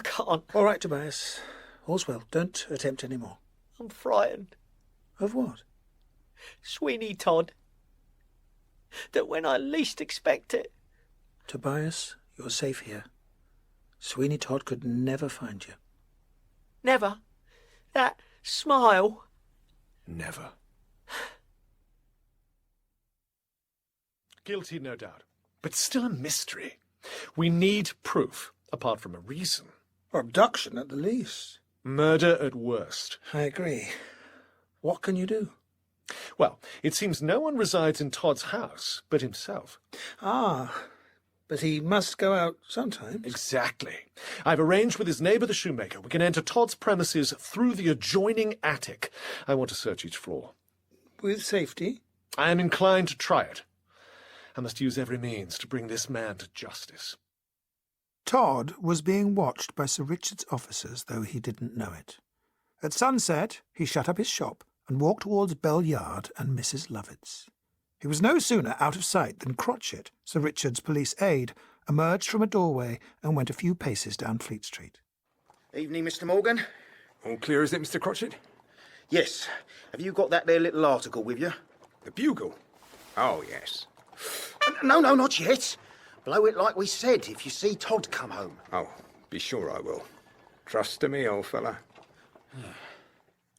can't. All right, Tobias. All's well. Don't attempt any more. I'm frightened. Of what? Sweeney Todd. That when I least expect it... Tobias, you're safe here. Sweeney Todd could never find you. Never? That smile? Never. Guilty, no doubt. But still a mystery. We need proof, apart from a reason. Abduction at the least. Murder at worst. I agree. What can you do? Well, it seems no one resides in Todd's house but himself. But he must go out sometimes. Exactly. I've arranged with his neighbour the shoemaker. We can enter Todd's premises through the adjoining attic. I want to search each floor. With safety? I am inclined to try it. I must use every means to bring this man to justice. Todd was being watched by Sir Richard's officers, though he didn't know it. At sunset, he shut up his shop and walked towards Bell Yard and Mrs. Lovett's. He was no sooner out of sight than Crotchet, Sir Richard's police aide, emerged from a doorway and went a few paces down Fleet Street. Evening, Mr. Morgan. All clear, is it, Mr. Crotchet? Yes. Have you got that there little article with you? The bugle? Oh, yes. No, not yet. Blow it like we said if you see Todd come home. Oh, be sure I will. Trust to me, old fella.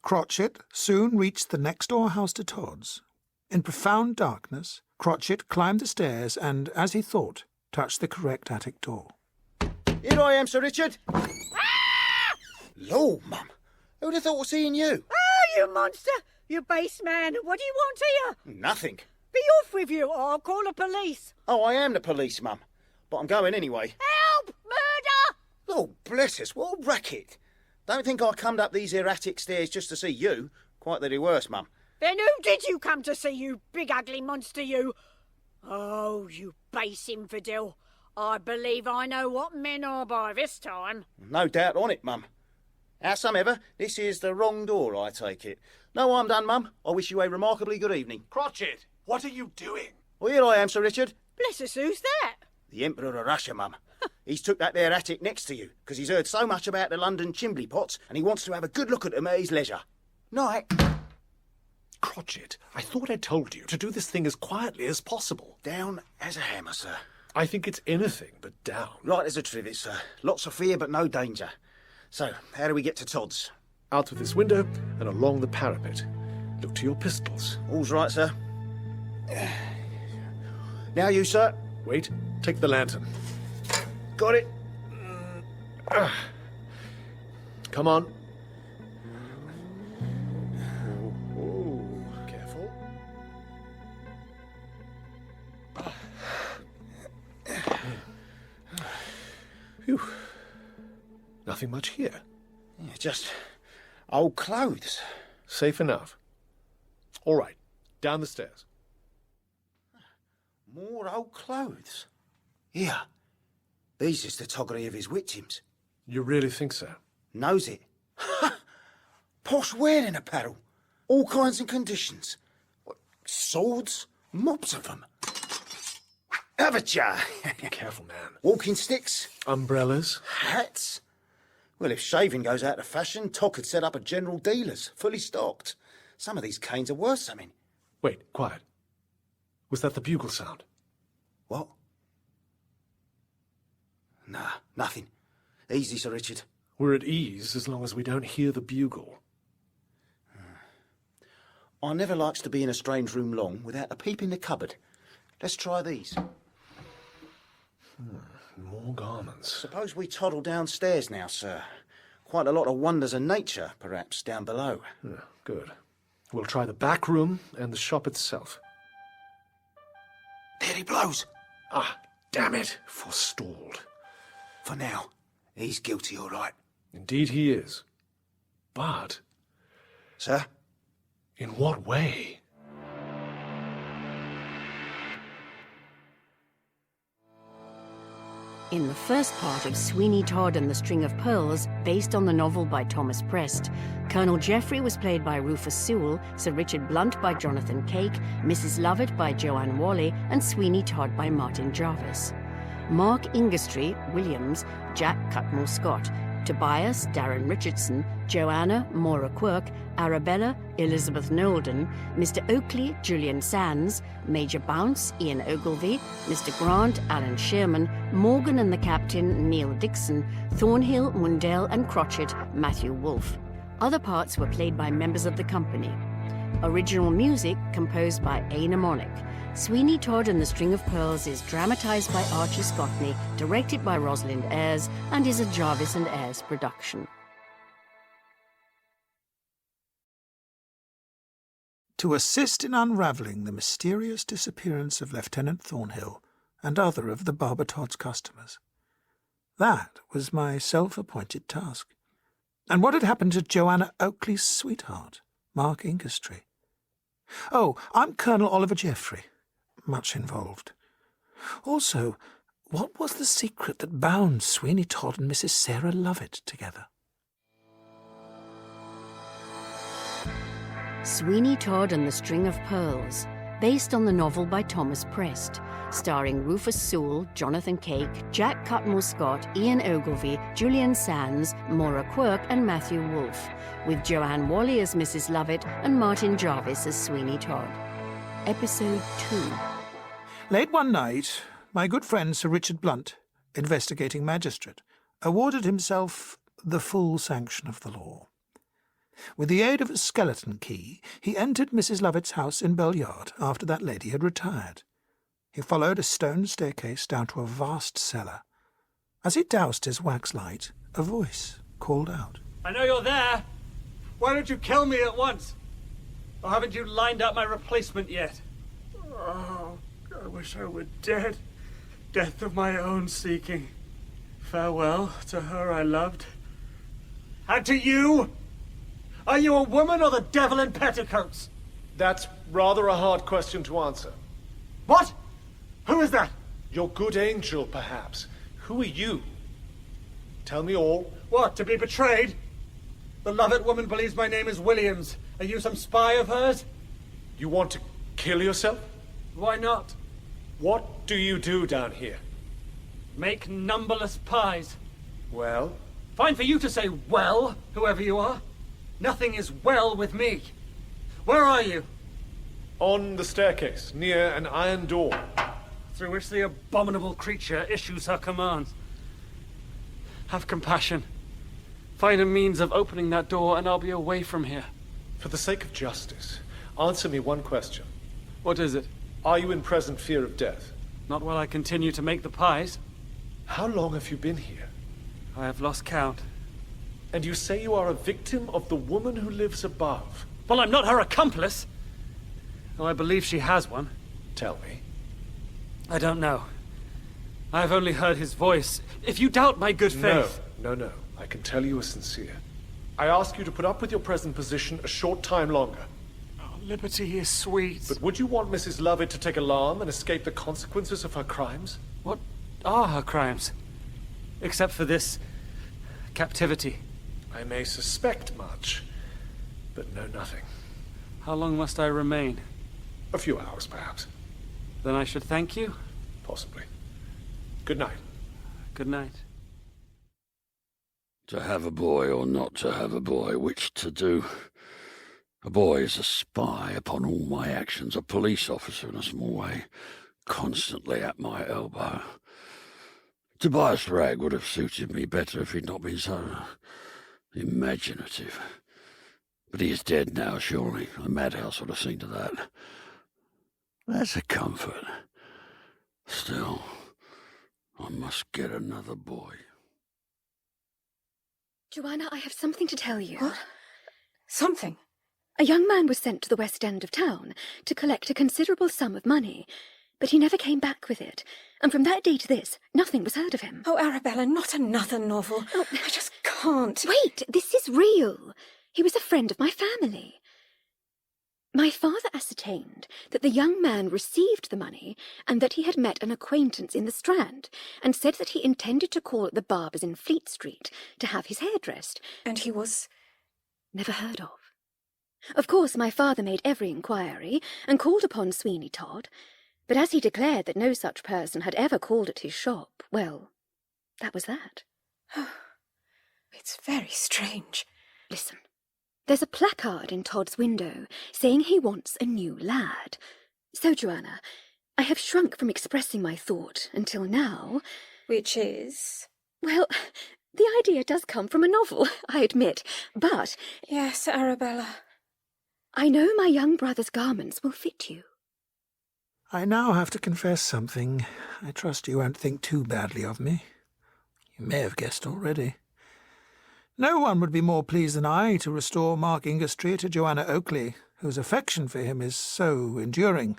Crotchet soon reached the next-door house to Todd's. In profound darkness, Crotchet climbed the stairs and, as he thought, touched the correct attic door. Here I am, Sir Richard. Lord, Mum. Who'd have thought of seeing you? Oh, you monster! You base man! What do you want here? Nothing. Be off with you, or I'll call the police. Oh, I am the police, Mum. But I'm going anyway. Help! Murder! Lord bless us, what a racket. Don't think I come up these here attic stairs just to see you. Quite the reverse, Mum. Then who did you come to see, you big ugly monster, you? Oh, you base infidel. I believe I know what men are by this time. No doubt on it, Mum. Howsomever, this is the wrong door, I take it. No harm done, Mum. I wish you a remarkably good evening. Crotchet, what are you doing? Well, here I am, Sir Richard. Bless us, who's that? The Emperor of Russia, Mum. He's took that there attic next to you, because he's heard so much about the London chimbley pots, and he wants to have a good look at them at his leisure. Night. Crotchet, I thought I told you to do this thing as quietly as possible. Down as a hammer, sir. I think it's anything but down. Right as a trivet, sir. Lots of fear, but no danger. So, how do we get to Todd's? Out of this window and along the parapet. Look to your pistols. All's right, sir. Now you, sir. Wait, take the lantern. Got it. Come on. Careful. Phew. Nothing much here. Yeah, just old clothes. Safe enough. All right, down the stairs. More old clothes. Here. These is the toggery of his victims. You really think so? Knows it. Posh wearing apparel. All kinds and conditions. What, swords? Mobs of them. Haven't Be careful, man. Walking sticks? Umbrellas? Hats? Well, if shaving goes out of fashion, Todd could set up a general dealer's, fully stocked. Some of these canes are worth something. Wait, quiet. Was that the bugle sound? What? Nah, nothing. Easy, Sir Richard. We're at ease as long as we don't hear the bugle. I never likes to be in a strange room long without a peep in the cupboard. Let's try these. More garments. Suppose we toddle downstairs now, sir. Quite a lot of wonders of nature, perhaps, down below. Yeah, good. We'll try the back room and the shop itself. There he blows. Ah, damn it. Forestalled. For now, he's guilty, all right. Indeed he is. But... Sir? In what way? In the first part of Sweeney Todd and the String of Pearls, based on the novel by Thomas Prest, Colonel Geoffrey was played by Rufus Sewell, Sir Richard Blunt by Jonathan Cake, Mrs Lovett by Joanne Whalley, and Sweeney Todd by Martin Jarvis. Mark Ingerstry, Williams, Jack Cutmore Scott, Tobias, Darren Richardson, Joanna, Maura Quirk, Arabella, Elizabeth Nolden, Mr Oakley, Julian Sands, Major Bounce, Ian Ogilvy, Mr Grant, Alan Shearman, Morgan and the Captain, Neil Dixon, Thornhill, Mundell and Crotchet, Matthew Wolfe. Other parts were played by members of the company. Original music composed by A. Mnemonic. Sweeney Todd and the String of Pearls is dramatised by Archie Scotney, directed by Rosalind Ayres, and is a Jarvis and Ayres production. To assist in unravelling the mysterious disappearance of Lieutenant Thornhill and other of the Barber Todd's customers. That was my self-appointed task. And what had happened to Joanna Oakley's sweetheart, Mark Ingerstry? Oh, I'm Colonel Oliver Geoffrey. Much involved. Also, what was the secret that bound Sweeney Todd and Mrs Sarah Lovett together? Sweeney Todd and the String of Pearls, based on the novel by Thomas Prest, starring Rufus Sewell, Jonathan Cake, Jack Cutmore Scott, Ian Ogilvy, Julian Sands, Maura Quirk and Matthew Wolfe, with Joanne Whalley as Mrs Lovett and Martin Jarvis as Sweeney Todd. Episode 2. Late one night, my good friend Sir Richard Blunt, investigating magistrate, awarded himself the full sanction of the law. With the aid of a skeleton key, he entered Mrs Lovett's house in Bell Yard after that lady had retired. He followed a stone staircase down to a vast cellar. As he doused his wax light, a voice called out. I know you're there. Why don't you kill me at once? Or haven't you lined up my replacement yet? Oh, I wish I were dead. Death of my own seeking. Farewell to her I loved. And to you? Are you a woman or the devil in petticoats? That's rather a hard question to answer. What? Who is that? Your good angel, perhaps. Who are you? Tell me all. What, to be betrayed? The Lovett woman believes my name is Williams. Are you some spy of hers? You want to kill yourself? Why not? What do you do down here? Make numberless pies. Well? Fine for you to say well, whoever you are. Nothing is well with me. Where are you? On the staircase, near an iron door. Through which the abominable creature issues her commands. Have compassion. Find a means of opening that door and I'll be away from here. For the sake of justice, answer me one question. What is it? Are you in present fear of death? Not while I continue to make the pies. How long have you been here? I have lost count. And you say you are a victim of the woman who lives above? Well, I'm not her accomplice. Though I believe she has one. Tell me. I don't know. I have only heard his voice. If you doubt my good faith... No. I can tell you are sincere. I ask you to put up with your present position a short time longer. Oh, liberty is sweet. But would you want Mrs. Lovett to take alarm and escape the consequences of her crimes? What are her crimes? Except for this captivity. I may suspect much, but know nothing. How long must I remain? A few hours, perhaps. Then I should thank you? Possibly. Good night. Good night. To have a boy or not to have a boy, which to do? A boy is a spy upon all my actions, a police officer in a small way, constantly at my elbow. Tobias Ragg would have suited me better if he'd not been so imaginative. But he is dead now, surely. The madhouse would have seen to that. That's a comfort. Still, I must get another boy. Joanna, I have something to tell you. What? Something? A young man was sent to the West End of town to collect a considerable sum of money, but he never came back with it, and from that day to this, nothing was heard of him. Oh, Arabella, not another novel. Oh, I just can't. Wait, this is real. He was a friend of my family. My father ascertained that the young man received the money and that he had met an acquaintance in the Strand and said that he intended to call at the barber's in Fleet Street to have his hair dressed. And he was... never heard of. Of course, my father made every inquiry and called upon Sweeney Todd, but as he declared that no such person had ever called at his shop, well, that was that. It's very strange. Listen. There's a placard in Todd's window saying he wants a new lad. So, Joanna, I have shrunk from expressing my thought until now. Which is? Well, the idea does come from a novel, I admit, but... Yes, Arabella. I know my young brother's garments will fit you. I now have to confess something. I trust you won't think too badly of me. You may have guessed already. No one would be more pleased than I to restore Mark Ingerstreet to Joanna Oakley, whose affection for him is so enduring.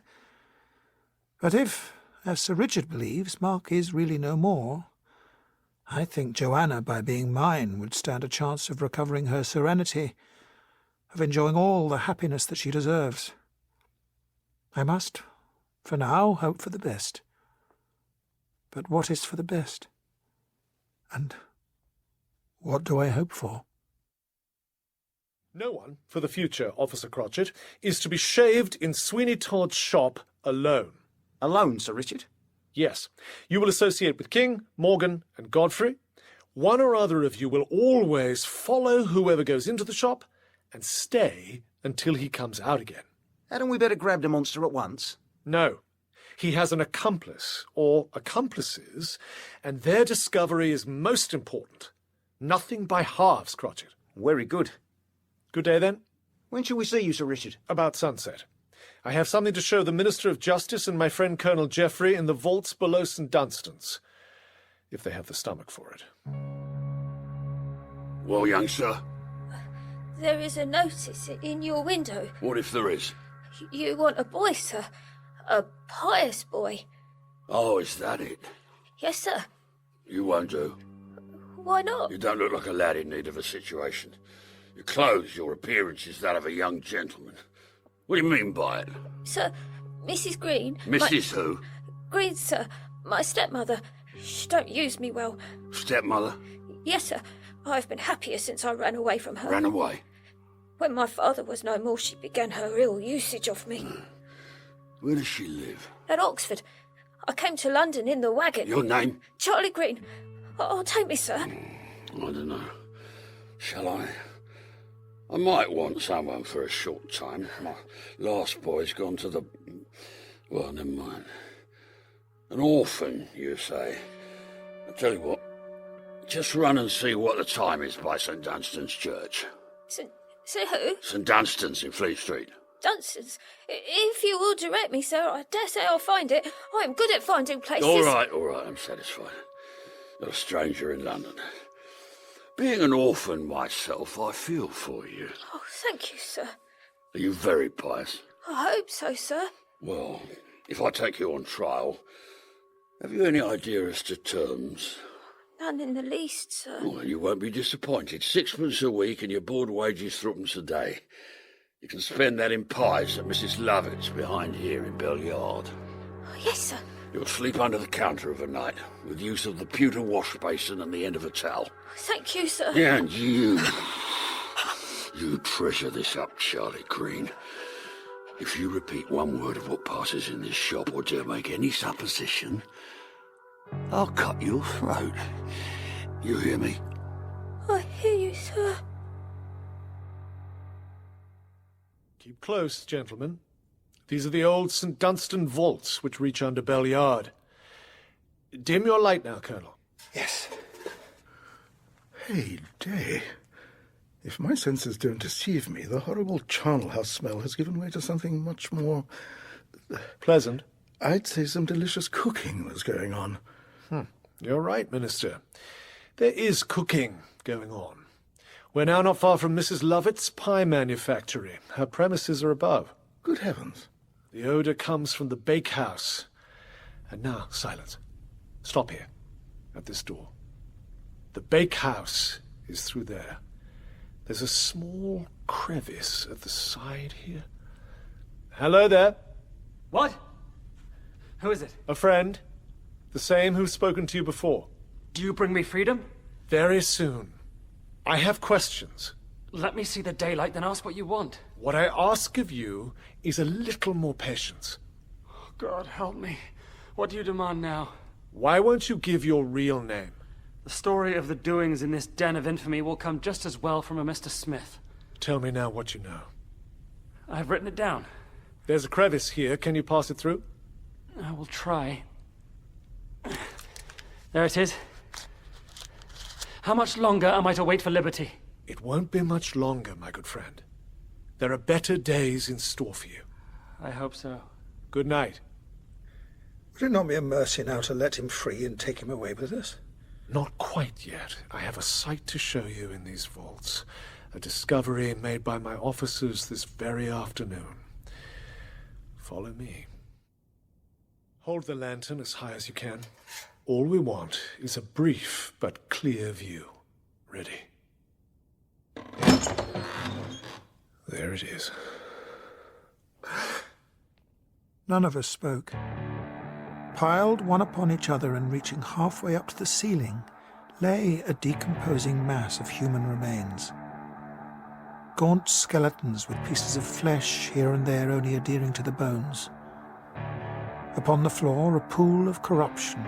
But if, as Sir Richard believes, Mark is really no more, I think Joanna, by being mine, would stand a chance of recovering her serenity, of enjoying all the happiness that she deserves. I must, for now, hope for the best. But what is for the best? And what do I hope for? No one, for the future, Officer Crotchet, is to be shaved in Sweeney Todd's shop alone. Alone, Sir Richard? Yes. You will associate with King, Morgan, and Godfrey. One or other of you will always follow whoever goes into the shop and stay until he comes out again. Hadn't we better grab the monster at once? No. He has an accomplice, or accomplices, and their discovery is most important. Nothing by halves, Crotchet. Very good. Good day, then. When shall we see you, Sir Richard? About sunset. I have something to show the Minister of Justice and my friend Colonel Geoffrey in the vaults below St. Dunstan's, if they have the stomach for it. Well, young sir? There is a notice in your window. What if there is? You want a boy, sir. A pious boy. Oh, is that it? Yes, sir. You won't do. Why not? You don't look like a lad in need of a situation. Your clothes, your appearance is that of a young gentleman. What do you mean by it? Sir, Mrs. Green... Mrs. who? Green, sir. My stepmother. She don't use me well. Stepmother? Yes, sir. I've been happier since I ran away from her. Ran away? When my father was no more, she began her ill usage of me. Where does she live? At Oxford. I came to London in the wagon. Your name? Charlie Green. Oh, take me, sir. I don't know. Shall I? I might want someone for a short time. My last boy's gone to the... Well, never mind. An orphan, you say? I'll tell you what. Just run and see what the time is by St. Dunstan's Church. St. who? St. Dunstan's in Fleet Street. Dunstan's. If you will direct me, sir, I dare say I'll find it. I am good at finding places. All right, I'm satisfied. Not a stranger in London. Being an orphan myself, I feel for you. Oh, thank you, sir. Are you very pious? I hope so, sir. Well, if I take you on trial, have you any idea as to terms? None in the least, sir. Well, you won't be disappointed. 6pence a week and your board wages 3pence a day. You can spend that in pies at Mrs. Lovett's behind here in Bell Yard. Oh, yes, sir. You'll sleep under the counter of a night, with use of the pewter wash basin and the end of a towel. Thank you, sir. Yeah, and you... You treasure this up, Charlie Green. If you repeat one word of what passes in this shop or dare make any supposition, I'll cut your throat. You hear me? I hear you, sir. Keep close, gentlemen. These are the old St. Dunstan vaults which reach under Bell Yard. Dim your light now, Colonel. Yes. Hey, day. If my senses don't deceive me, the horrible charnel house smell has given way to something much more... pleasant? I'd say some delicious cooking was going on. You're right, Minister. There is cooking going on. We're now not far from Mrs. Lovett's pie manufactory. Her premises are above. Good heavens. The odour comes from the bakehouse. And now, silence. Stop here, at this door. The bakehouse is through there. There's a small crevice at the side here. Hello there. What? Who is it? A friend. The same who's spoken to you before. Do you bring me freedom? Very soon. I have questions. Let me see the daylight, then ask what you want. What I ask of you is a little more patience. God, help me. What do you demand now? Why won't you give your real name? The story of the doings in this den of infamy will come just as well from a Mr. Smith. Tell me now what you know. I've written it down. There's a crevice here. Can you pass it through? I will try. There it is. How much longer am I to wait for liberty? It won't be much longer, my good friend. There are better days in store for you. I hope so. Good night. Would it not be a mercy now to let him free and take him away with us? Not quite yet. I have a sight to show you in these vaults. A discovery made by my officers this very afternoon. Follow me. Hold the lantern as high as you can. All we want is a brief but clear view. Ready? There it is. None of us spoke. Piled one upon each other and reaching halfway up to the ceiling, lay a decomposing mass of human remains. Gaunt skeletons with pieces of flesh here and there only adhering to the bones. Upon the floor, a pool of corruption.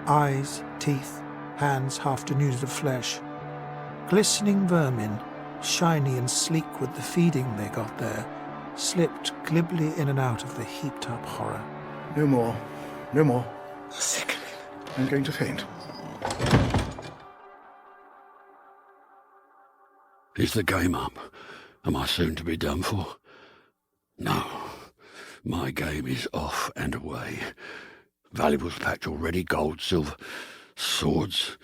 Eyes, teeth, hands half denuded of flesh. Glistening vermin, shiny and sleek with the feeding they got there, slipped glibly in and out of the heaped-up horror. No more. No more. Sickening. I'm going to faint. Is the game up? Am I soon to be done for? No. My game is off and away. Valuables packed already, gold, silver, swords.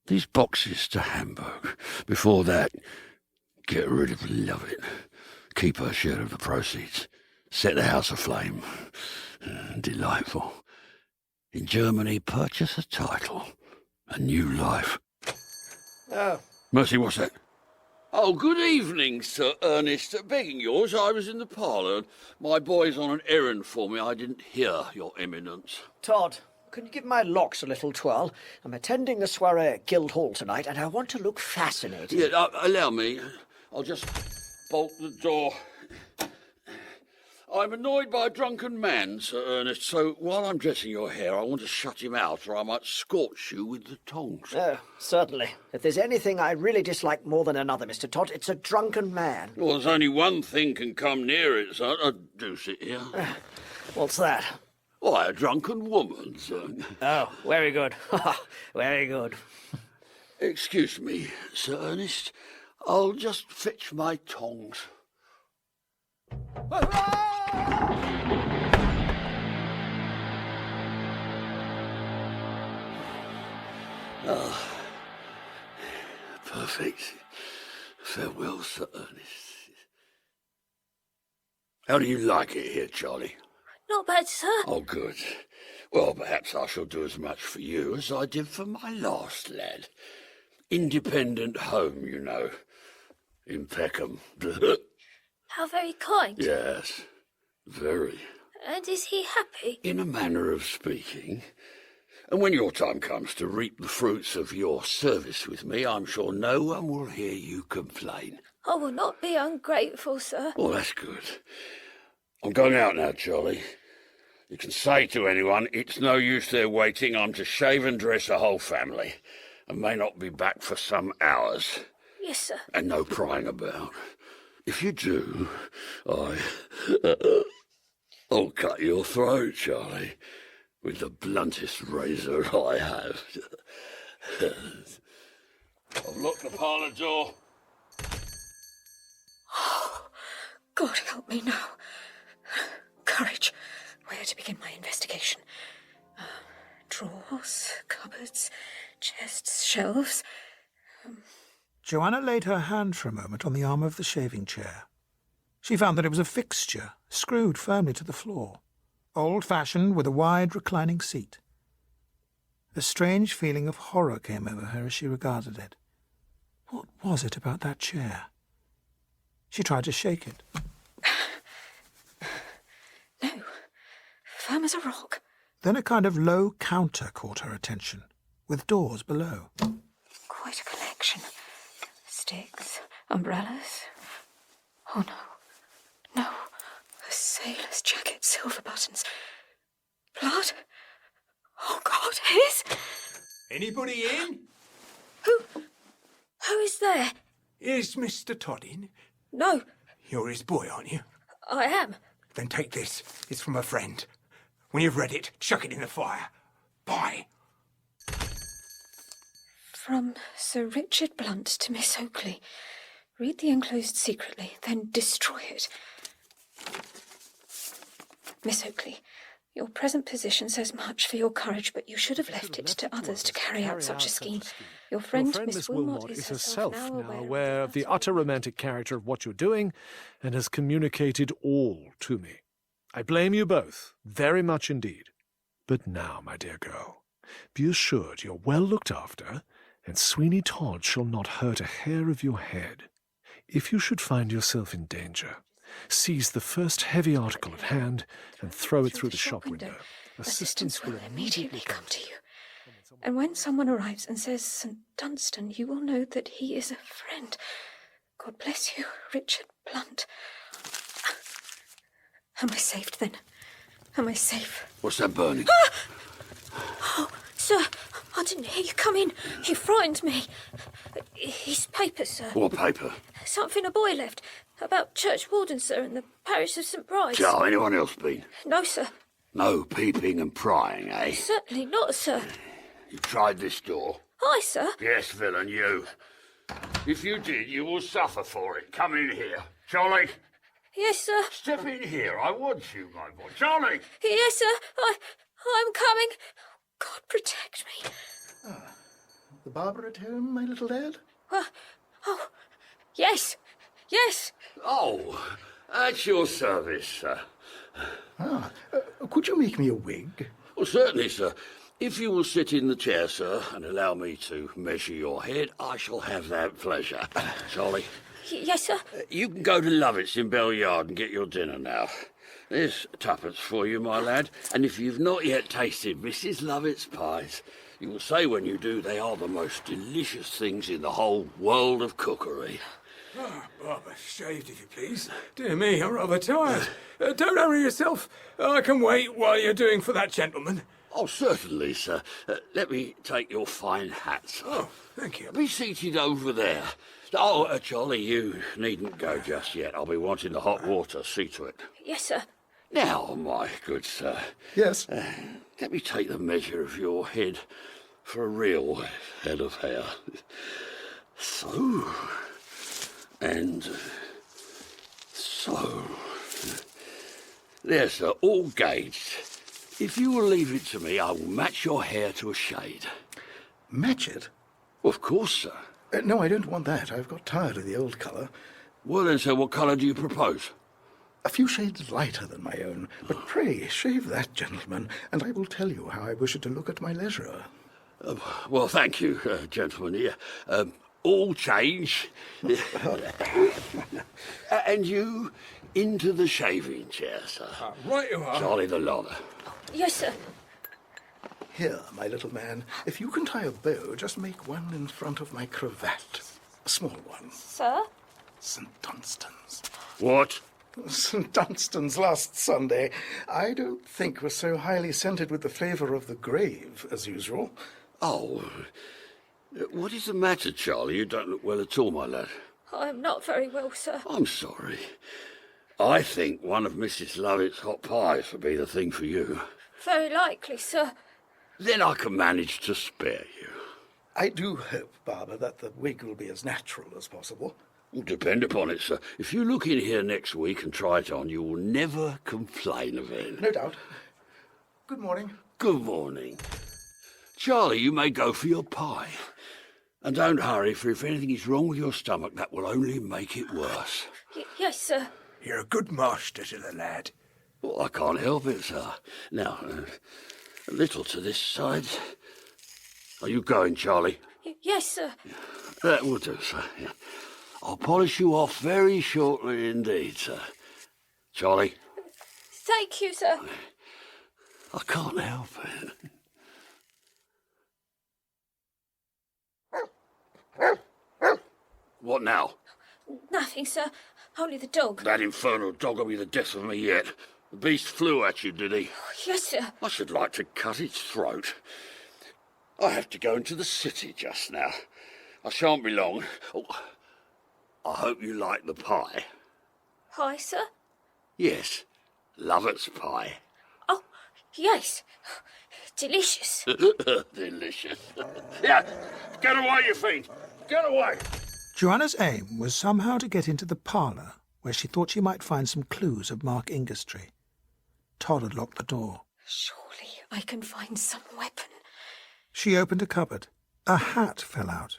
These boxes to Hamburg. Before that, get rid of Lovett. Keep her share of the proceeds. Set the house aflame. Delightful. In Germany, purchase a title. A new life. Oh. Mercy, what's that? Oh, good evening, Sir Ernest. Begging yours, I was in the parlour. My boy's on an errand for me. I didn't hear your eminence. Todd, can you give my locks a little twirl? I'm attending the soiree at Guildhall tonight, and I want to look fascinating. Yeah, allow me. I'll just bolt the door. I'm annoyed by a drunken man, Sir Ernest, so while I'm dressing your hair, I want to shut him out, or I might scorch you with the tongs. Oh, certainly. If there's anything I really dislike more than another, Mr. Todd, it's a drunken man. Well, there's only one thing can come near it, sir. Do sit here. What's that? Why, a drunken woman, sir. Oh, very good. Very good. Excuse me, Sir Ernest. I'll just fetch my tongs. Ah, perfect. Farewell, Sir Ernest. How do you like it here, Charlie? Not bad, sir. Oh, good. Well, perhaps I shall do as much for you as I did for my last lad. Independent home, you know. In Peckham. How very kind. Yes, very. And is he happy? In a manner of speaking. And when your time comes to reap the fruits of your service with me, I'm sure no one will hear you complain. I will not be ungrateful, sir. Oh, that's good. I'm going out now, Charlie. You can say to anyone, it's no use their waiting. I'm to shave and dress a whole family, and may not be back for some hours. Yes, sir. And no prying about. If you do, I'll cut your throat, Charlie, with the bluntest razor I have. I've locked the parlour door. Oh, God help me now. Courage. Where to begin my investigation? Drawers, cupboards, chests, shelves. Joanna laid her hand for a moment on the arm of the shaving chair. She found that it was a fixture, screwed firmly to the floor, old-fashioned with a wide reclining seat. A strange feeling of horror came over her as she regarded it. What was it about that chair? She tried to shake it. No, firm as a rock. Then a kind of low counter caught her attention, with doors below. Quite a collection. Sticks, umbrellas. Oh, no. No. A sailor's jacket, silver buttons. Blood? Oh, God, his? Anybody in? Who is there? Is Mr. Todd in? No, You're his boy, aren't you? I am. Then take this. It's from a friend. When you've read it, chuck it in the fire. Bye. From Sir Richard Blunt to Miss Oakley. Read the enclosed secretly, then destroy it. Miss Oakley, your present position says much for your courage, but you should have left it to others to carry out such a scheme. Your friend Miss Wilmot is herself now aware of the utter romantic character of what you're doing, and has communicated all to me. I blame you both, very much indeed. But now, my dear girl, be assured you're well looked after, and Sweeney Todd shall not hurt a hair of your head. If you should find yourself in danger, seize the first heavy article at hand and throw it through the shop window. Assistance will immediately come to you. And when someone arrives and says St. Dunstan, you will know that he is a friend. God bless you, Richard Blunt. Am I saved then? Am I safe? What's that burning? Oh, sir, I didn't hear you come in. You frightened me. His paper, sir. What paper? Something a boy left. About Church Warden, sir, in the parish of St. Bride's. Joe, anyone else been? No, sir. No peeping and prying, eh? Certainly not, sir. You tried this door? Aye, sir. Yes, villain, you. If you did, you will suffer for it. Come in here. Charlie? Yes, sir. Step in here. I want you, my boy. Charlie! Yes, sir. I'm coming. God protect me. The barber at home, my little lad? Oh, yes. Yes. Oh, at your service, sir. Could you make me a wig? Well, certainly, sir. If you will sit in the chair, sir, and allow me to measure your head, I shall have that pleasure. Charlie? Yes, sir. You can go to Lovett's in Bell Yard and get your dinner now. There's tuppence for you, my lad. And if you've not yet tasted Mrs. Lovett's pies, you will say when you do they are the most delicious things in the whole world of cookery. Barber, shaved if you please. Dear me, I'm rather tired. Don't hurry yourself. I can wait while you're doing for that gentleman. Oh, certainly, sir. Let me take your fine hat, sir. Oh, thank you. Be seated over there. Oh, Charlie, you needn't go just yet. I'll be wanting the hot water. See to it. Yes, sir. Now, my good sir. Yes? Let me take the measure of your head for a real head of hair. So. And so. There, sir, all gauged. If you will leave it to me, I will match your hair to a shade. Match it? Of course, sir. No, I don't want that. I've got tired of the old colour. Well then, sir, what colour do you propose? A few shades lighter than my own. But pray, shave that, gentleman, and I will tell you how I wish it to look at my leisure. Well, thank you, gentlemen here. all change. And you into the shaving chair, sir. Right you are. Charlie the Lodder. Yes, sir. Here, my little man, if you can tie a bow, just make one in front of my cravat. A small one. Sir? St. Dunstan's. What? St. Dunstan's last Sunday. I don't think was so highly scented with the flavour of the grave as usual. Oh, what is the matter, Charlie? You don't look well at all, my lad. I'm not very well, sir. I'm sorry. I think one of Mrs. Lovett's hot pies would be the thing for you. Very likely, sir. Then I can manage to spare you. I do hope, Barbara, that the wig will be as natural as possible. Well, depend upon it, sir. If you look in here next week and try it on, you will never complain of it. No doubt. Good morning. Good morning. Charlie, you may go for your pie. And don't hurry, for if anything is wrong with your stomach, that will only make it worse. Yes, sir. You're a good master to the lad. Well, I can't help it, sir. Now, a little to this side. Are you going, Charlie? Yes, sir. That will do, sir. Yeah. I'll polish you off very shortly indeed, sir. Charlie? Thank you, sir. I can't help it. What now? Nothing, sir. Only the dog. That infernal dog will be the death of me yet. The beast flew at you, did he? Yes, sir. I should like to cut its throat. I have to go into the city just now. I shan't be long. Oh, I hope you like the pie. Pie, sir? Yes, Lovett's pie. Oh, yes. Delicious. Delicious. Yeah, get away, you fiend. Get away. Joanna's aim was somehow to get into the parlour, where she thought she might find some clues of Mark Ingerstry. Todd had locked the door. Surely I can find some weapon. She opened a cupboard. A hat fell out.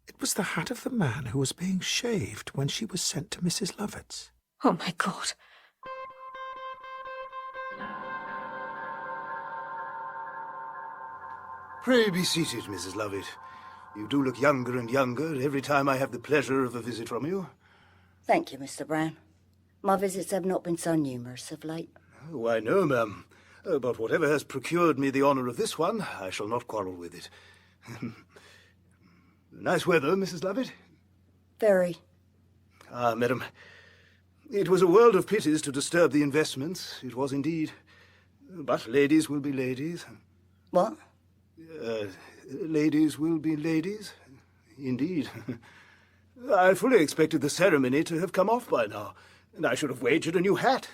It was the hat of the man who was being shaved when she was sent to Mrs. Lovett's. Oh, my God. Pray be seated, Mrs. Lovett. You do look younger and younger every time I have the pleasure of a visit from you. Thank you, Mr. Brown. My visits have not been so numerous of late. Oh, I know, ma'am. But whatever has procured me the honour of this one, I shall not quarrel with it. Nice weather, Mrs. Lovett? Very. Ah, madam, it was a world of pities to disturb the investments. It was indeed. But ladies will be ladies. What? Ladies will be ladies. Indeed. I fully expected the ceremony to have come off by now, and I should have wagered a new hat.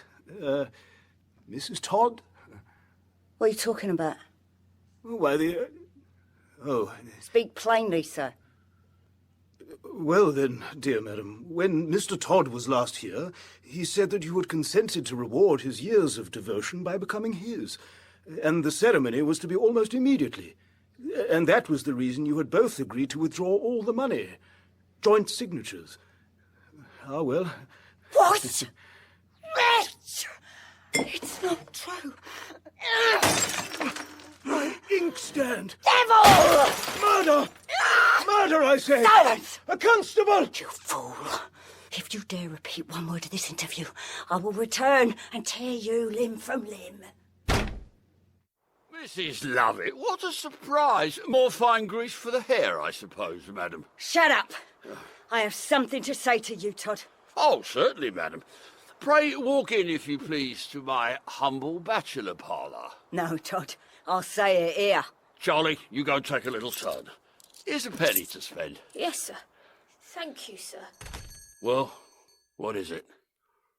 Mrs. Todd? What are you talking about? Why, Speak plainly, sir. Well then, dear madam, when Mr. Todd was last here, he said that you had consented to reward his years of devotion by becoming his, and the ceremony was to be almost immediately. And that was the reason you had both agreed to withdraw all the money. Joint signatures. Ah, well. What? Wretch! It's not true. My inkstand! Devil! Murder! Murder, I say! Silence! A constable! You fool! If you dare repeat one word of this interview, I will return and tear you limb from limb. Mrs. Lovett, what a surprise. More fine grease for the hair, I suppose, madam. Shut up! I have something to say to you, Todd. Oh, certainly, madam. Pray walk in, if you please, to my humble bachelor parlour. No, Todd. I'll say it here. Charlie, you go and take a little turn. Here's a penny to spend. Yes, sir. Thank you, sir. Well, what is it?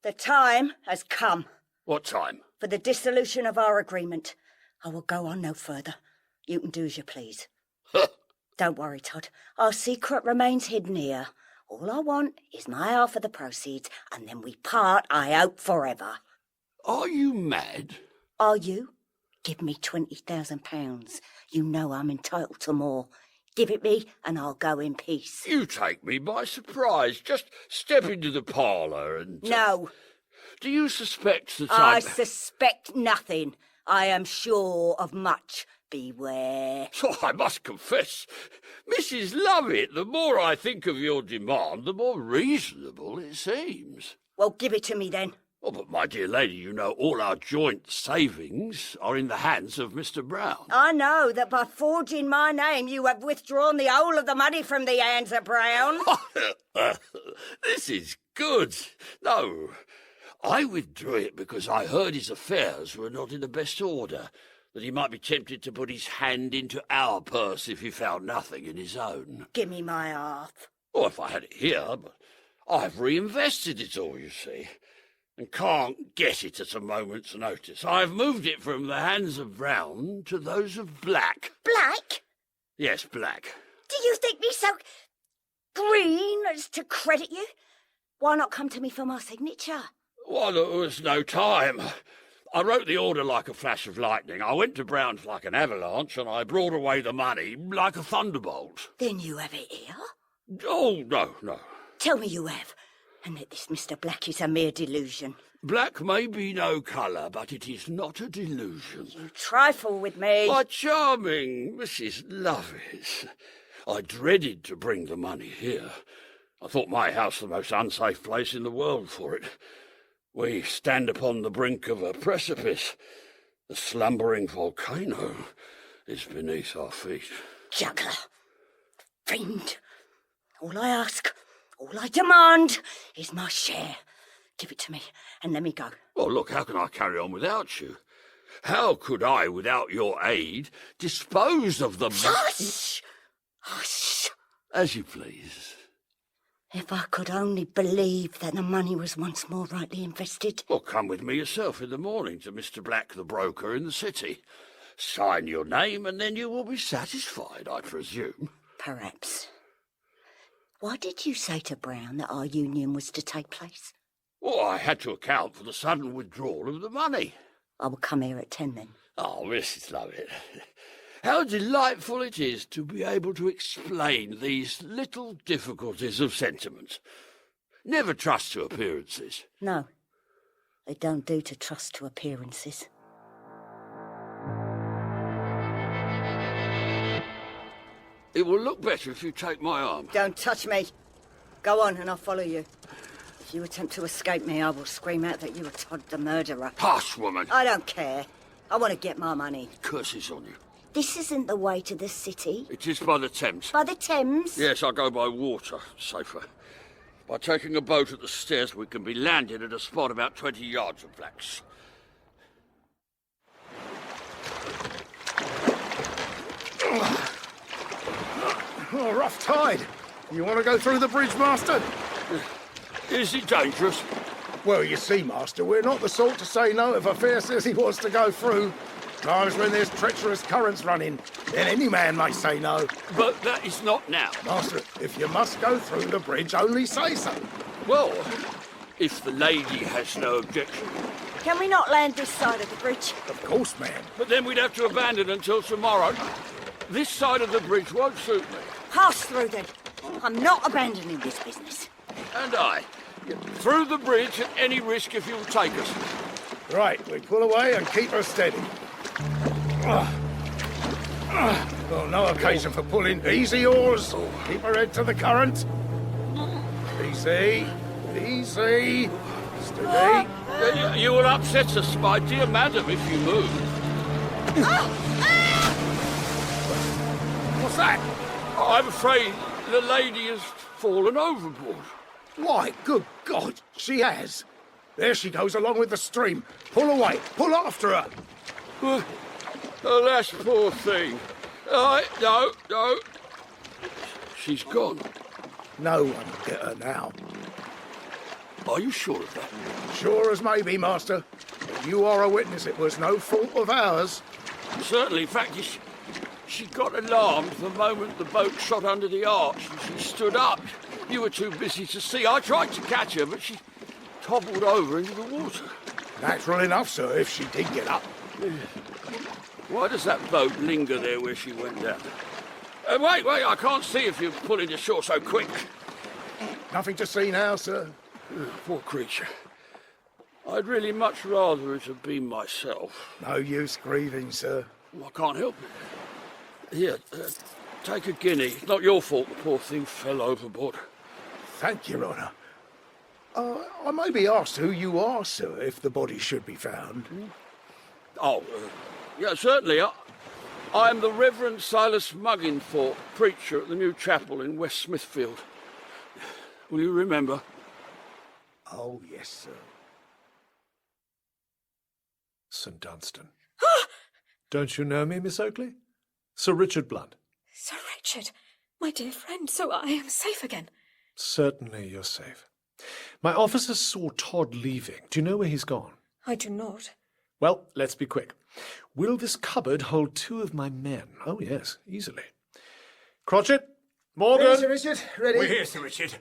The time has come. What time? For the dissolution of our agreement. I will go on no further. You can do as you please. Don't worry, Todd. Our secret remains hidden here. All I want is my half of the proceeds, and then we part, I hope, forever. Are you mad? Are you? Give me £20,000. You know I'm entitled to more. Give it me, and I'll go in peace. You take me by surprise. Just step into the parlour and... No. Do you suspect that I suspect nothing. I am sure of much. beware. So I must confess, Mrs. Lovett, the more I think of your demand, the more reasonable it seems. Well, give it to me then. Oh, but my dear lady, you know all our joint savings are in the hands of Mr. Brown. I know that by forging my name you have withdrawn the whole of the money from the hands of Brown. This is good. No, I withdrew it because I heard his affairs were not in the best order, that he might be tempted to put his hand into our purse if he found nothing in his own. Give me my half. Oh, if I had it here, but I've reinvested it all, you see, and can't get it at a moment's notice. I've moved it from the hands of Brown to those of Black. Black? Yes, Black. Do you think me so green as to credit you? Why not come to me for my signature? Well, there was no time. I wrote the order like a flash of lightning. I went to Brown's like an avalanche, and I brought away the money like a thunderbolt. Then you have it here? Oh, no. Tell me you have, and that this Mr. Black is a mere delusion. Black may be no colour, but it is not a delusion. You trifle with me. My charming Mrs. Lovett, I dreaded to bring the money here. I thought my house the most unsafe place in the world for it. We stand upon the brink of a precipice. The slumbering volcano is beneath our feet. Juggler, fiend, all I ask, all I demand is my share. Give it to me and let me go. Well, look, how can I carry on without you? How could I, without your aid, dispose of the... Hush! Hush! As you please. If I could only believe that the money was once more rightly invested. Well, come with me yourself in the morning to Mr. Black, the broker in the city. Sign your name, and then you will be satisfied, I presume. Perhaps. Why did you say to Brown that our union was to take place? Well, I had to account for the sudden withdrawal of the money. I will come here at 10 then. Oh, Mrs. Lovett, how delightful it is to be able to explain these little difficulties of sentiment. Never trust to appearances. No, they don't do to trust to appearances. It will look better if you take my arm. Don't touch me. Go on and I'll follow you. If you attempt to escape me, I will scream out that you are Todd the murderer. Hush, woman. I don't care. I want to get my money. Curses on you. This isn't the way to the city. It is by the Thames. By the Thames? Yes, I go by water. Safer. By taking a boat at the stairs, we can be landed at a spot about 20 yards of Black's. Oh, rough tide. You want to go through the bridge, Master? Is it dangerous? Well, you see, Master, we're not the sort to say no if a fare says he wants to go through. Times when there's treacherous currents running, then any man may say no. But that is not now. Master, if you must go through the bridge, only say so. Well, if the lady has no objection. Can we not land this side of the bridge? Of course, ma'am. But then we'd have to abandon until tomorrow. This side of the bridge won't suit me. Pass through then. I'm not abandoning this business. And I. Through the bridge at any risk if you'll take us. Right, we pull away and keep her steady. Well, no occasion for pulling. Easy oars. Keep her head to the current. Easy. Easy. Steady. You will upset us, my dear madam, if you move. What's that? I'm afraid the lady has fallen overboard. Why, good God, she has. There she goes along with the stream. Pull away. Pull after her. Alas, poor thing. No. She's gone. No one will get her now. Are you sure of that? Sure as may be, Master. But you are a witness. It was no fault of ours. Certainly. In fact, she got alarmed the moment the boat shot under the arch and she stood up. You were too busy to see. I tried to catch her, but she toppled over into the water. Natural enough, sir, if she did get up. Why does that boat linger there where she went down? Wait, I can't see if you're pulling ashore so quick. Nothing to see now, sir. Poor creature. I'd really much rather it had been myself. No use grieving, sir. I can't help it. Here, take a guinea. It's not your fault the poor thing fell overboard. Thank you, Your Honour. I may be asked who you are, sir, if the body should be found. Oh, yeah, certainly. I am the Reverend Silas Muggingthorpe, preacher at the new chapel in West Smithfield. Will you remember? Oh, yes, sir. St. Dunstan. Don't you know me, Miss Oakley? Sir Richard Blunt. Sir Richard, my dear friend, so I am safe again. Certainly you're safe. My officers saw Todd leaving. Do you know where he's gone? I do not. Well, let's be quick. Will this cupboard hold 2 of my men? Oh, yes, easily. Crotchet, Morgan. Ready, Sir Richard, ready. We're here, Sir Richard.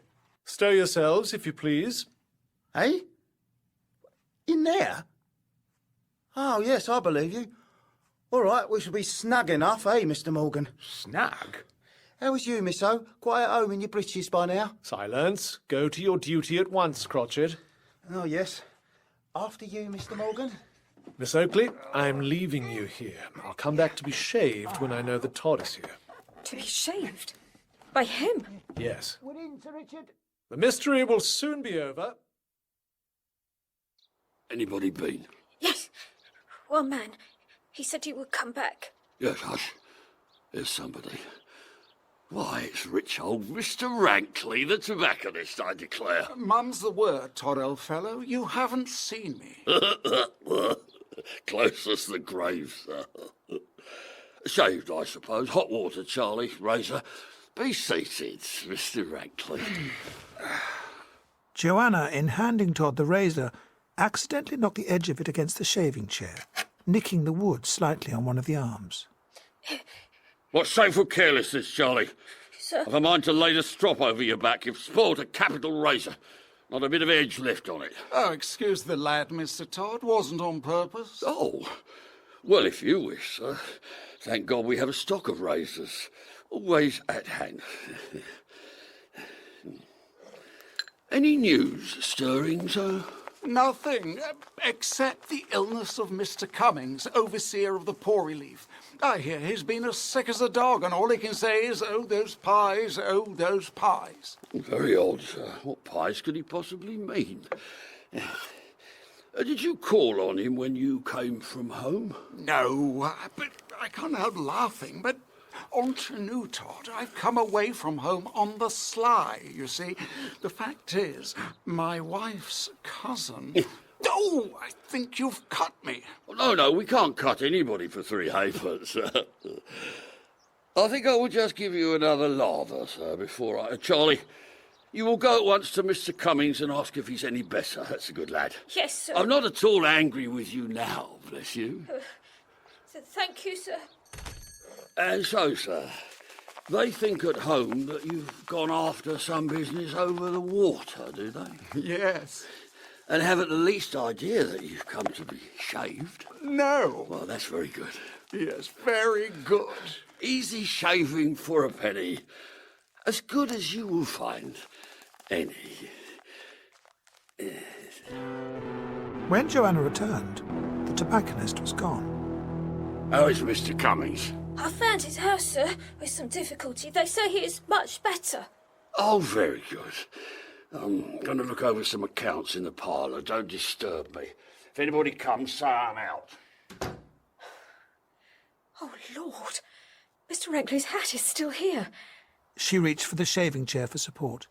Stow yourselves, if you please. Hey? In there? Oh, yes, I believe you. All right, we shall be snug enough, eh, Mr. Morgan? Snug? How was you, Miss O? Quite at home in your breeches by now? Silence. Go to your duty at once, Crotchet. Oh, yes. After you, Mr. Morgan. Miss Oakley, I'm leaving you here. I'll come back to be shaved when I know that Todd is here. To be shaved? By him? Yes. Within, Sir Richard. The mystery will soon be over. Anybody been? Yes. One man. He said he would come back. Yes, hush. There's somebody. Why, it's rich old Mr. Rankley, the tobacconist, I declare. Mum's the word, Todd, old fellow. You haven't seen me. Close as the grave, sir. Shaved, I suppose. Hot water, Charlie. Razor. Be seated, Mr. Rankley. Joanna, in handing Todd the razor, accidentally knocked the edge of it against the shaving chair, nicking the wood slightly on one of the arms. What's shameful carelessness, Charlie? Sir. I've a mind to lay the strop over your back. You've spoiled a capital razor. Not a bit of edge left on it. Oh, excuse the lad, Mr. Todd. Wasn't on purpose. Oh, well, if you wish, sir. Thank God we have a stock of razors. Always at hand. Any news stirring, sir? Nothing, except the illness of Mr. Cummings, overseer of the poor relief. I hear he's been as sick as a dog, and all he can say is, oh, those pies, oh, those pies. Very odd, sir. What pies could he possibly mean? Did you call on him when you came from home? No, but I can't help laughing, but entre Todd, I've come away from home on the sly, you see. The fact is, my wife's cousin... Oh, I think you've cut me. No, we can't cut anybody for 3 halfpence. I think I will just give you another lather, sir, before I... Charlie, you will go at once to Mr. Cummings and ask if he's any better. That's a good lad. Yes, sir. I'm not at all angry with you now, bless you. Thank you, sir. And so, sir, they think at home that you've gone after some business over the water, do they? Yes. And haven't the least idea that you've come to be shaved? No. Well, that's very good. Yes, very good. Easy shaving for a penny. As good as you will find any. When Joanna returned, the tobacconist was gone. How is Mr. Cummings? I found his house, sir, with some difficulty. They say he is much better. Oh, very good. I'm going to look over some accounts in the parlour. Don't disturb me. If anybody comes, say I'm out. Oh, Lord. Mr. Rankley's hat is still here. She reached for the shaving chair for support.